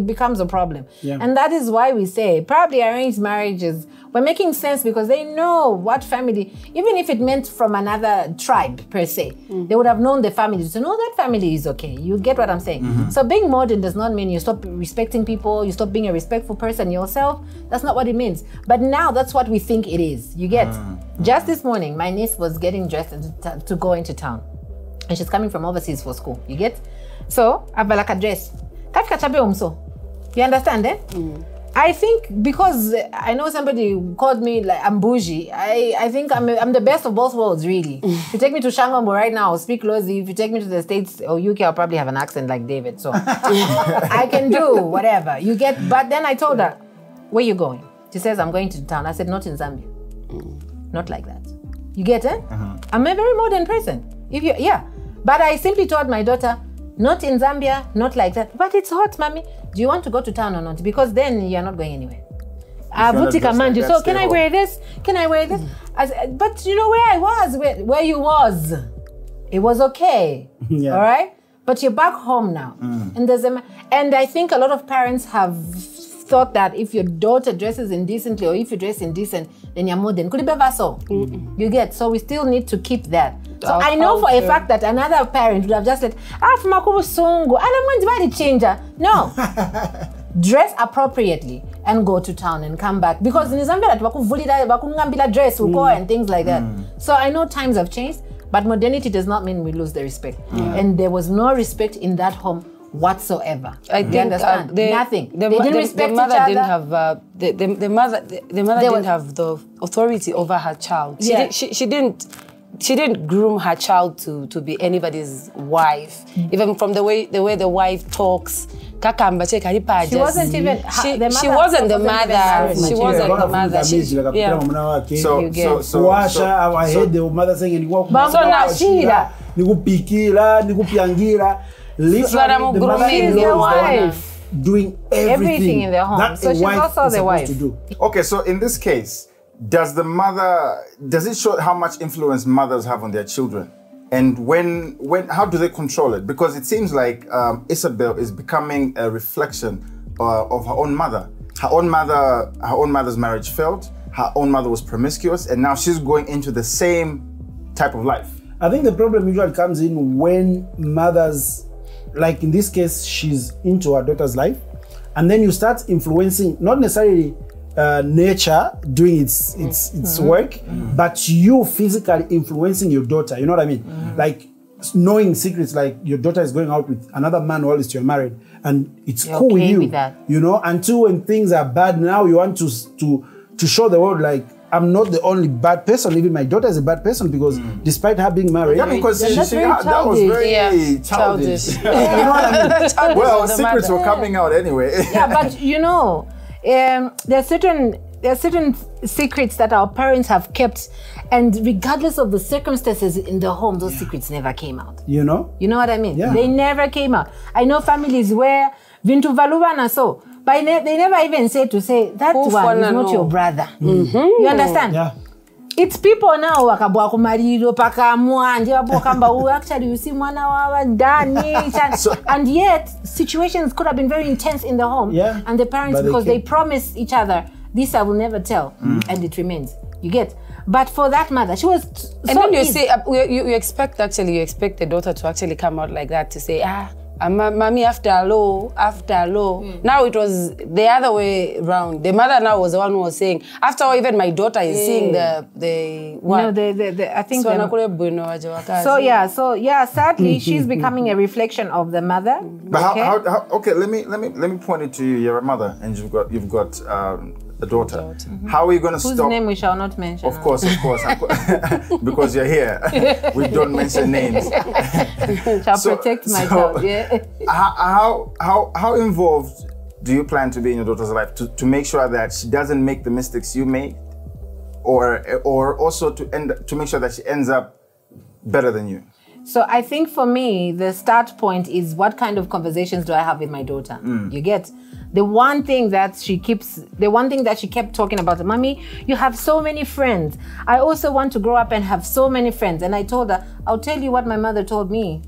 becomes a problem. And that is why we say probably arranged marriages were making sense because they know what family, even if it meant from another tribe per se, they would have known the family to know that family is okay. You get what I'm saying? So being modern does not mean you stop respecting people, you stop being a respectful person yourself. That's not what it means. But now that's what we think it is. You get? Just this morning, my niece was getting dressed to go into town. And she's coming from overseas for school. You get? So, I've like a dress. You understand, eh? I think because I know somebody called me like I'm bougie, I think I'm the best of both worlds, really. If you take me to Shangombo right now, I'll speak Lozi. If you take me to the States or UK, I'll probably have an accent like David. So I can do whatever. You get? But then I told her, where you going? She says, I'm going to town. I said, not in Zambia. Not like that. You get it? I'm a very modern person. But I simply told my daughter, not in Zambia, not like that. But it's hot, mommy. Do you want to go to town or not? Because then you're not going anywhere. So can I wear this? Can I wear this? I said, but you know where I was, where you was. It was okay. All right? But you're back home now. And I think a lot of parents have thought that if your daughter dresses indecently or if you dress indecent, then you're modern. You get? So we still need to keep that. So I know for a fact that another parent would have just said, no. Dress appropriately and go to town and come back. Because in Zambia, dress and things like that. So I know times have changed, but modernity does not mean we lose the respect. And there was no respect in that home whatsoever. I understand. Nothing. They didn't respect each other. The mother didn't have the authority over her child. She didn't groom her child to be anybody's wife. Even from the way the wife talks. She wasn't even. She wasn't the mother. She wasn't the mother. So I heard the mother saying, doing everything in their home. That's so she's also the wife. Okay, so in this case, does it show how much influence mothers have on their children? And how do they control it? Because it seems like Isabel is becoming a reflection of her own mother. Her own mother's marriage failed. Her own mother was promiscuous, and now she's going into the same type of life. I think the problem usually comes in when mothers, like in this case, she's into her daughter's life, and then you start influencing, not necessarily nature doing its work, but you physically influencing your daughter. You know what I mean? Like knowing secrets, like your daughter is going out with another man while you're married, and it's cool okay with you. With that. You know, until when things are bad, now you want to show the world like I'm not the only bad person. Even my daughter is a bad person because despite her being married, because that was very childish. You know what I mean? Well, secrets were coming out anyway. Yeah, but you know, there are certain secrets that our parents have kept, and regardless of the circumstances in the home, those secrets never came out. You know what I mean? Yeah. They never came out. I know families where Vintu Valuvana so. But they never even say that one is not your brother. You understand? Yeah. It's people now wakabwa kumarido pakamwa ndio hapo kamba actually you see mwana wa ndani and yet situations could have been very intense in the home and the parents because they promise each other this I will never tell and it remains. You get? But for that mother, she was and then you say you expect the daughter to actually come out like that to say mommy after law. Now it was the other way around. The mother now was the one who was saying, after all, even my daughter is seeing the what? No, I think sadly she's becoming a reflection of the mother. But okay, let me point it to you. You're a mother and you've got a daughter. How are you going to stop? Whose name we shall not mention. Of course. Because you're here. We don't mention names. Shall protect my child, yeah. How involved do you plan to be in your daughter's life to make sure that she doesn't make the mistakes you made, or also to make sure that she ends up better than you? So I think for me, the start point is what kind of conversations do I have with my daughter? You get? The one thing that she kept talking about, Mommy, you have so many friends. I also want to grow up and have so many friends. And I told her, I'll tell you what my mother told me.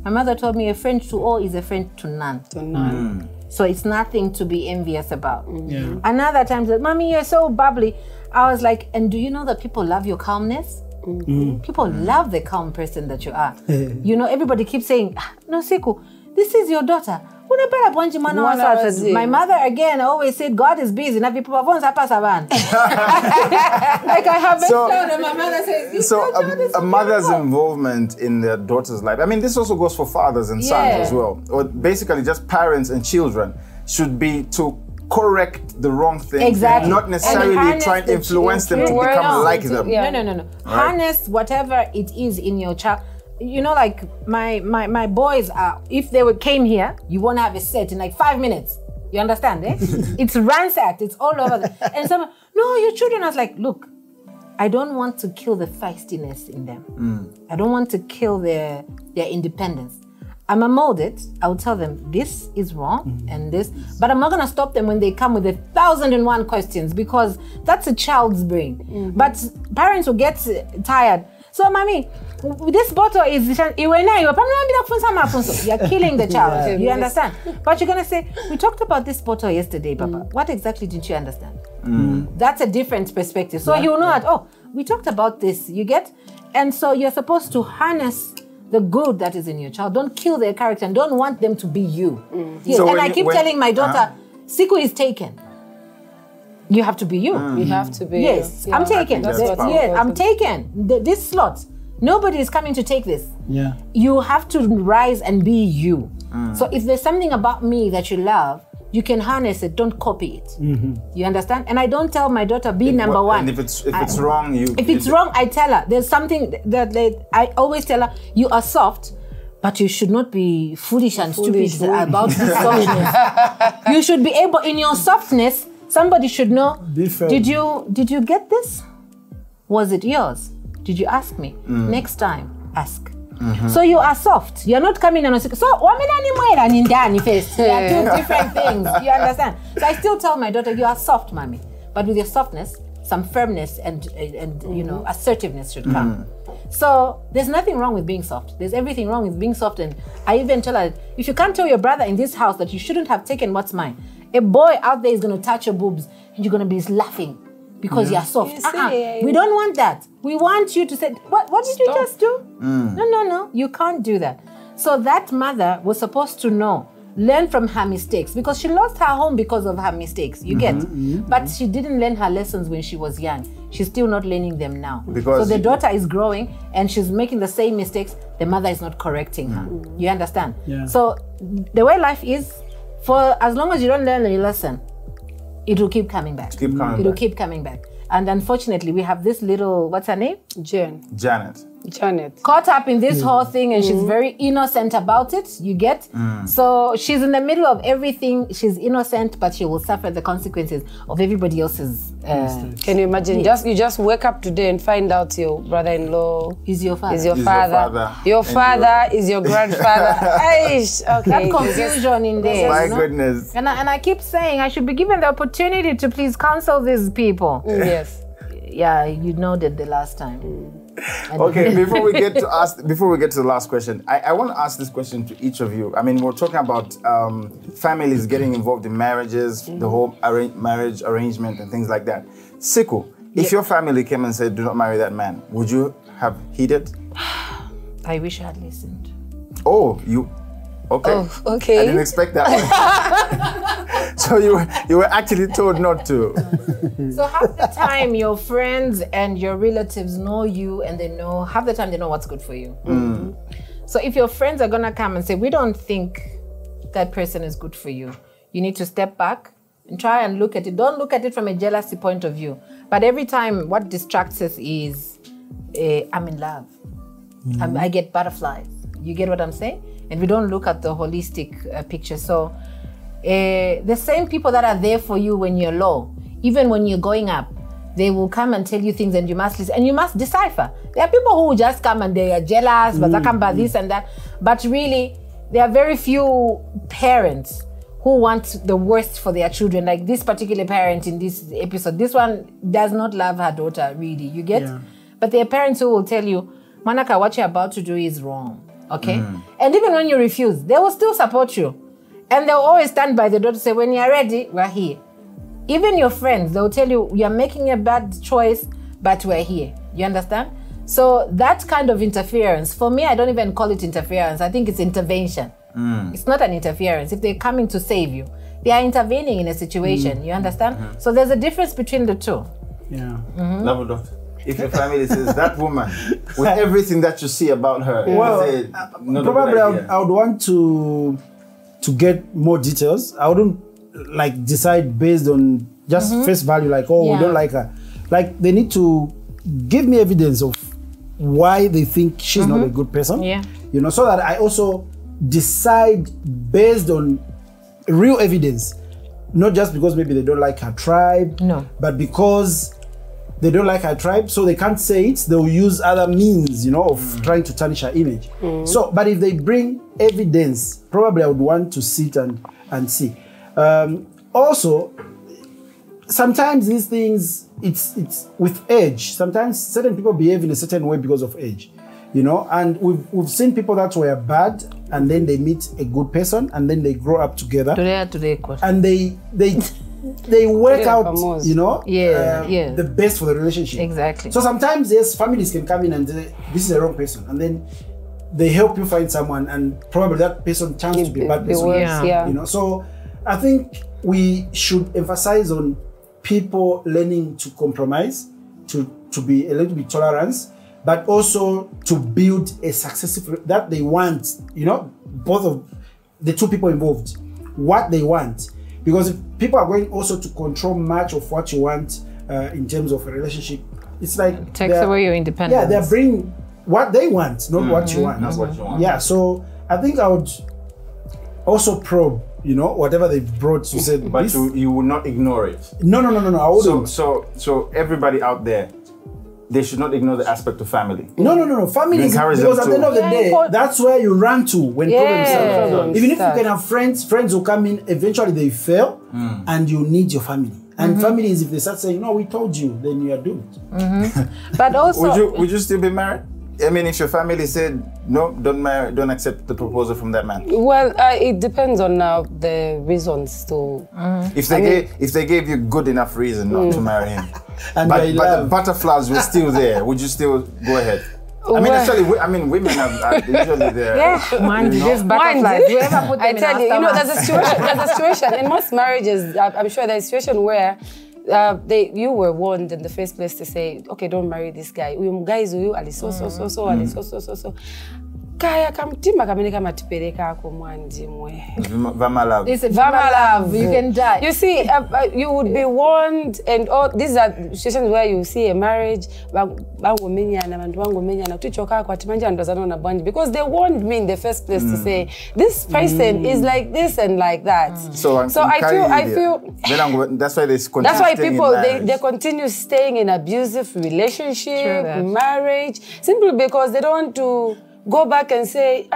My mother told me a friend to all is a friend to none. So it's nothing to be envious about. Another time, said, Mommy, you're so bubbly. I was like, and do you know that people love your calmness? People love the calm person that you are. You know, everybody keeps saying, no, Siku, this is your daughter. My mother again always said God is busy. Like I have and my mother says, so a mother's involvement in their daughter's life. I mean, this also goes for fathers and sons as well. Or basically just parents and children should be to correct the wrong things, not necessarily try and influence them to become like them. No. Right? Harness whatever it is in your child. You know, like my boys are, if they came here, you won't have a set in like 5 minutes. You understand, eh? It's ransacked, it's all over. And someone, no, your children. I was like, look, I don't want to kill the feistiness in them. I don't want to kill their independence. I'm a molded. I will tell them this is wrong and this, but I'm not gonna stop them when they come with 1,001 questions because that's a child's brain. But parents will get tired. So, Mommy, this bottle is you're killing the child. You understand? But you're gonna say, we talked about this bottle yesterday, Papa. What exactly didn't you understand? That's a different perspective. So you know that, oh, we talked about this, you get? And so you're supposed to harness the good that is in your child. Don't kill their character and don't want them to be you. Yes. So and I keep telling my daughter, Siku is taken. You have to be you. You have to be. Yes, I'm taken. I'm taken. This slot. Nobody is coming to take this. You have to rise and be you. So if there's something about me that you love, you can harness it. Don't copy it. You understand? And I don't tell my daughter be number one. And if it's wrong, if it's wrong, I tell her. There's something that I always tell her. You are soft, but you should not be foolish and stupid about this softness. You should be able, in your softness, somebody should know. Did you get this? Was it yours? Did you ask me? Next time, ask. So you are soft. You're not coming and so first. They are two different things. You understand? So I still tell my daughter, you are soft, mommy. But with your softness, some firmness and you know, assertiveness should come. So there's nothing wrong with being soft. There's everything wrong with being soft. And I even tell her, if you can't tell your brother in this house that you shouldn't have taken what's mine, a boy out there is going to touch your boobs and you're going to be laughing because you're soft. We don't want that. We want you to say, what did you just do? No, you can't do that. So that mother was supposed to know, learn from her mistakes, because she lost her home because of her mistakes, you get? But she didn't learn her lessons when she was young. She's still not learning them now. So the daughter is growing and she's making the same mistakes. The mother is not correcting her. You understand? So the way life is, for as long as you don't learn a lesson, it will keep coming back. It will keep coming back. And unfortunately, we have this little, what's her name? Janet. Caught up in this whole thing, and she's very innocent about it, you get? So she's in the middle of everything. She's innocent, but she will suffer the consequences of everybody else's. Can you imagine? You just wake up today and find out your brother-in-law is your father. Your father is your grandfather. Aish, okay. That confusion in there. My goodness. And I keep saying I should be given the opportunity to please counsel these people. Yes. Yeah, you noted the last time. Okay, before we get to the last question, I want to ask this question to each of you. I mean, we're talking about families getting involved in marriages, the whole marriage arrangement and things like that. Siku, if your family came and said, do not marry that man, would you have heeded? I wish I had listened. Oh, you... Okay. Oh, okay. I didn't expect that one. So you were actually told not to. So half the time your friends and your relatives know you, and half the time they know what's good for you. So if your friends are gonna come and say, we don't think that person is good for you, you need to step back and try and look at it. Don't look at it from a jealousy point of view. But every time what distracts us is, I'm in love. I get butterflies. You get what I'm saying? And we don't look at the holistic picture. So the same people that are there for you when you're low, even when you're going up, they will come and tell you things, and you must listen, and you must decipher. There are people who just come and they are jealous, but this and that. But really, there are very few parents who want the worst for their children. Like this particular parent in this episode, this one does not love her daughter, really, you get? Yeah. But there are parents who will tell you, Manaka, what you're about to do is wrong. Okay? And even when you refuse, they will still support you. And they'll always stand by the door to say, when you're ready, we're here. Even your friends, they'll tell you, you're making a bad choice, but we're here. You understand? So that kind of interference, for me, I don't even call it interference. I think it's intervention. It's not an interference. If they're coming to save you, they are intervening in a situation. You understand? So there's a difference between the two. Yeah. Level doctor. If your family says that woman, with everything that you see about her, probably I would want to get more details. I wouldn't like decide based on just face value, like, we don't like her. Like, they need to give me evidence of why they think she's not a good person. Yeah. You know, so that I also decide based on real evidence, not just because maybe they don't like her tribe, but because they don't like her tribe, so they can't say it. They'll use other means, of trying to tarnish her image. So, but if they bring evidence, probably I would want to sit and see. Also, sometimes these things, it's with age. Sometimes certain people behave in a certain way because of age, and we've seen people that were bad, and then they meet a good person, and then they grow up together. And they work out, the best for the relationship. Exactly. So sometimes, yes, families can come in and say, this is the wrong person. And then they help you find someone, and probably that person turns to be a bad person. So I think we should emphasize on people learning to compromise, to be a little bit tolerant, but also to build a successful, that they want, both of the two people involved, what they want. Because if people are going also to control much of what you want in terms of a relationship, it's like it takes away your independence. Yeah, they're bringing what they want, not what you want. Not what you want. Yeah, so I think I would also probe, whatever they've brought to say. But you would not ignore it. No, I wouldn't. So everybody out there, they should not ignore the aspect of family. No. Family is, because at the end of the day, that's where you run to when problems start. Even if you can have friends will come in, eventually they fail, and you need your family. And families, if they start saying, no, we told you, then you are doomed. But also... Would you still be married? I mean, if your family said, no, don't marry, don't accept the proposal from that man. Well, it depends on the reasons to... If they gave you good enough reason not to marry him, but the butterflies were still there, would you still go ahead? I mean, actually, women are usually there. Yeah, man, these butterflies. Whoever put them I tell you, there's a situation in most marriages. I'm sure there's a situation where you were warned in the first place to say, okay, don't marry this guy. Guys, so. kaya kamtima kamene kamatipereka ako mwanjimwe. Vama love. It's a Vama love. You can die. You see, you would be warned, and all these are situations where you see a marriage, because they warned me in the first place to say, this person is like this and like that. So I feel that's why that's why people they continue staying in abusive relationship, marriage, simply because they don't want to go back and say,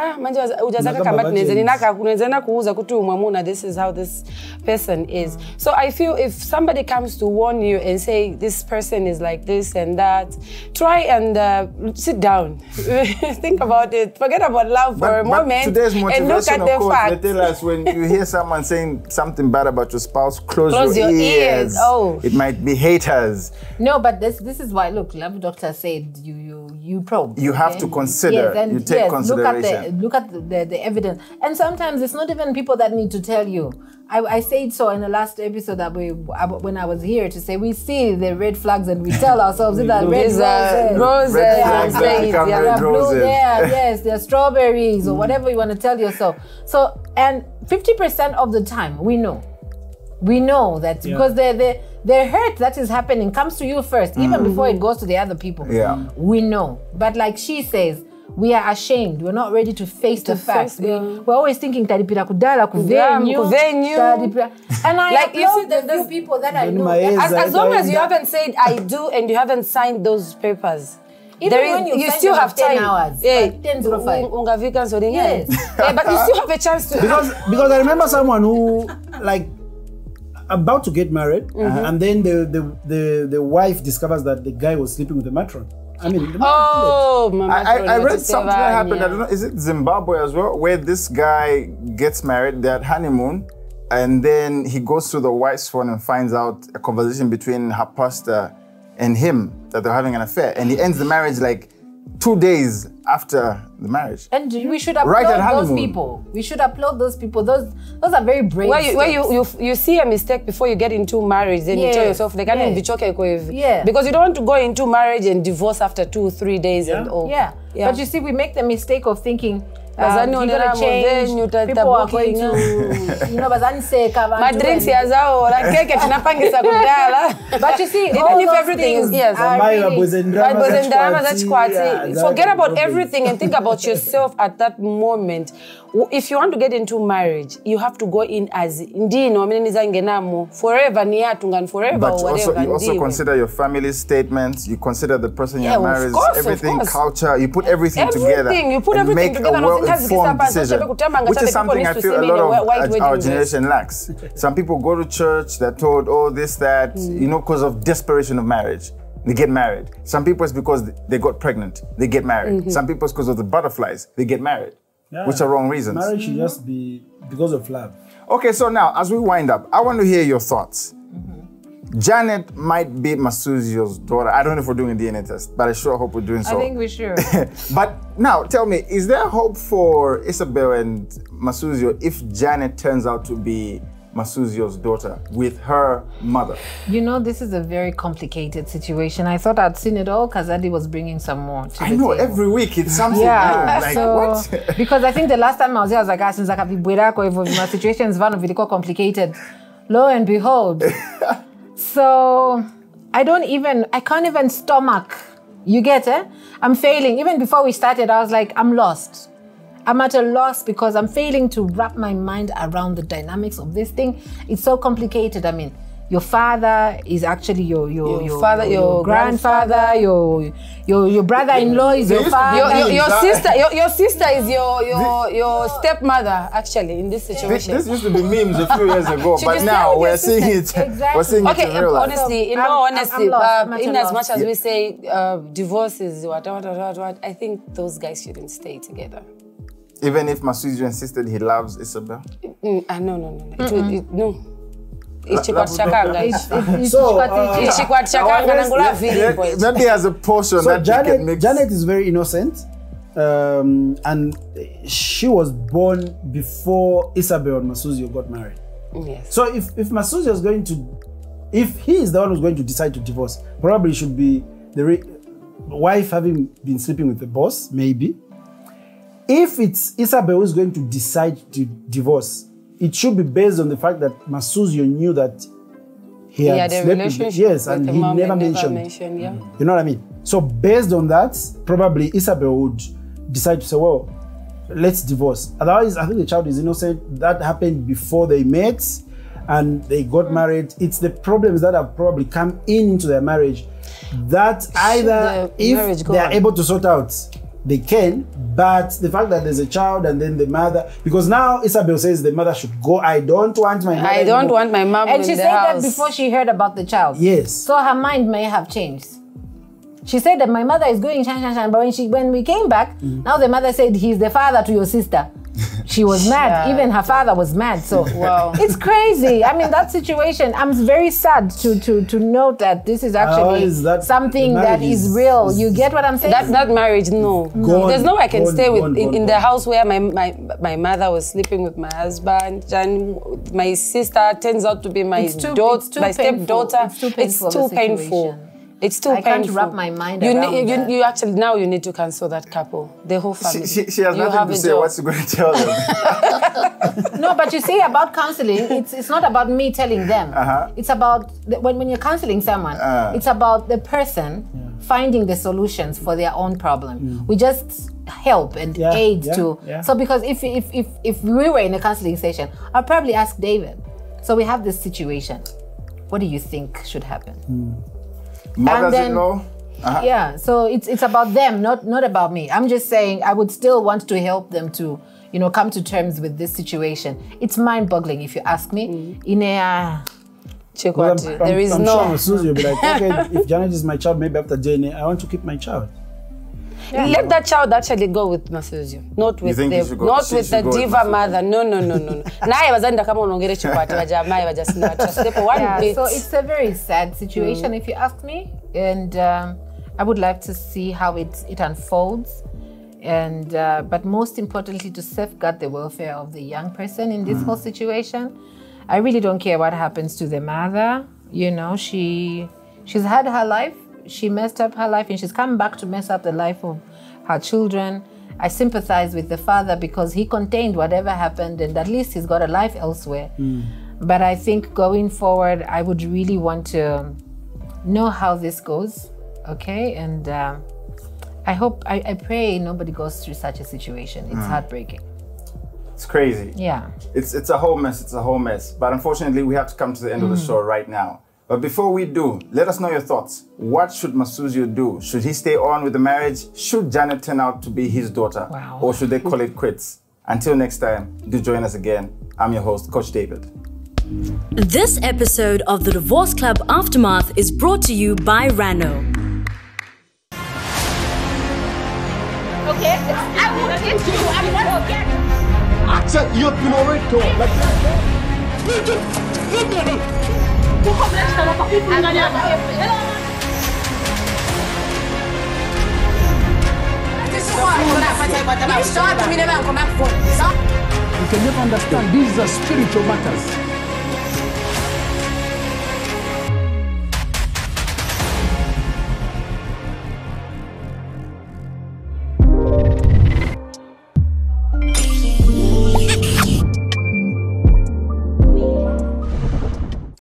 this is how this person is. So I feel if somebody comes to warn you and say this person is like this and that, try and sit down, think about it, forget about love for a moment, today's motivation, and look at the facts. They tell us when you hear someone saying something bad about your spouse, close your ears. Oh, it might be haters. No, but this is why. Look, Love Doctor said you probe. You have to consider. Yes, you take consideration. Look at the evidence. And sometimes it's not even people that need to tell you. I said so in the last episode that when I was here to say we see the red flags and we tell ourselves that red roses. Red flags that become red roses. Yes, they're strawberries or whatever you want to tell yourself. So, and 50% of the time we know that because the hurt that is happening comes to you first, even before it goes to the other people. Yeah. We know. But like she says, we are ashamed. We're not ready to face the facts. We're always thinking taripira kudala kuvenyu. And I like you see the few people that I know. As long as you haven't said I do and you haven't signed those papers. Even when you still have 10 time. hours. Yeah. 10:05. Yes. But you still have a chance to because I remember someone who like about to get married, and then the wife discovers that the guy was sleeping with the matron. I mean, I read something that happened. I don't know. Is it Zimbabwe as well, where this guy gets married, they're at honeymoon, and then he goes to the wife's phone and finds out a conversation between her pastor and him that they're having an affair, and he ends the marriage like 2 days after the marriage. And we should applaud those people. We should applaud those people. Those are very brave. Where you see a mistake before you get into marriage, then you tell yourself they can't be choking with. Yeah. Because you don't want to go into marriage and divorce after 2-3 days and all. Yeah. But you see, we make the mistake of thinking you're gonna change. People are going to, my drinks but you see, even if everything is forget about everything and think about yourself at that moment. If you want to get into marriage, you have to go in as forever, forever. But you also consider your family statements. You consider the person you're married, everything, culture. You put everything together. You put everything together. A well-informed decision, which is something I feel a lot of our generation lacks. Some people go to church, they're told, oh, this, that, because of desperation of marriage. They get married. Some people it's because they got pregnant. They get married. Some people it's because of the butterflies. They get married. Yeah. Which are wrong reasons. Marriage should just be because of love. Okay, so now, as we wind up, I want to hear your thoughts. Janet might be Masuzio's daughter. I don't know if we're doing a DNA test, but I sure hope we're doing so. I think we should. But now, tell me, is there hope for Isabel and Masuzio if Janet turns out to be Masuzio's daughter with her mother? You know, this is a very complicated situation. I thought I'd seen it all. Kazadi was bringing some more to I know, table. every week it's something new. Like, so, what? Because I think the last time I was here, I was like, since my situations very complicated. Lo and behold. So I can't even stomach. You get it? I'm failing. Even before we started, I was like, I'm lost. I'm at a loss because I'm failing to wrap my mind around the dynamics of this thing. It's so complicated. I mean, your father is actually your grandfather, your brother-in-law is your father. Your sister is your stepmother, actually, in this situation. This used to be memes a few years ago, but now we're seeing it. Exactly. We're seeing it in real life. Honestly, in all honesty, in as much as we say divorce is what, I think those guys shouldn't stay together. Even if Masuzio insisted he loves Isabel? No. No. Maybe as a portion so that Janet is very innocent, and she was born before Isabel and Masuzio got married. Yes. So if Masuzio is going to, if he is the one who's going to decide to divorce, probably should be the wife having been sleeping with the boss, maybe. if it's Isabel who's going to decide to divorce, it should be based on the fact that Masuzio knew that he had a slept relationship yes, with and the he mom never and mentioned. yeah. You know what I mean? So based on that, probably Isabel would decide to say, well, let's divorce. Otherwise, I think the child is innocent. That happened before they met and they got married. It's the problems that have probably come into their marriage that either if they are able to sort out, they can, but the fact that there's a child and then the mother, because now Isabel says the mother should go. I don't want my mother. I don't want my mom and in she the said house. that before she heard about the child. Yes. So her mind may have changed. She said that my mother is going shan, but when we came back, now the mother said he's the father to your sister. She was mad. Even her father was mad. So wow, it's crazy. I mean, that situation. I'm very sad to note that this is actually something that is real. You get what I'm saying? That marriage, no. There's no way I can stay in the house where my mother was sleeping with my husband and my sister turns out to be my daughter, my stepdaughter. It's too painful. It's too painful. I can't wrap my mind around that. You actually, now you need to cancel that couple, the whole family. She has nothing to say. What's she going to tell them? No, but you see, about counseling, it's not about me telling them. It's about, when you're counseling someone, it's about the person finding the solutions for their own problem. We just help and aid to. So because if we were in a counseling session, I'll probably ask David, so we have this situation. What do you think should happen? Mothers-in-law? Yeah, so it's about them, not about me. I'm just saying I would still want to help them to, come to terms with this situation. It's mind-boggling if you ask me. In a there is I'm no. sure Susie will be like, okay, if Janet is my child, maybe after DNA, I want to keep my child. Yeah. Let that child actually go with Masuzio, not with the diva mother. No. So it's a very sad situation if you ask me, and I would like to see how it unfolds, and but most importantly to safeguard the welfare of the young person in this whole situation. I really don't care what happens to the mother. She's had her life. She messed up her life and she's come back to mess up the life of her children. I sympathize with the father because he contained whatever happened and at least he's got a life elsewhere. But I think going forward, I would really want to know how this goes, okay? And I pray nobody goes through such a situation. It's heartbreaking. It's crazy. Yeah. It's a whole mess. But unfortunately, we have to come to the end of the show right now. But before we do, let us know your thoughts. What should Masuzio do? Should he stay on with the marriage? Should Janet turn out to be his daughter? Wow. Or should they call it quits? Until next time, do join us again. I'm your host, Coach David. This episode of the Divorce Club Aftermath is brought to you by Rano. Okay, I will get you. I'm not forgetting. Accept you've been already told. Like you can never understand. These are spiritual matters.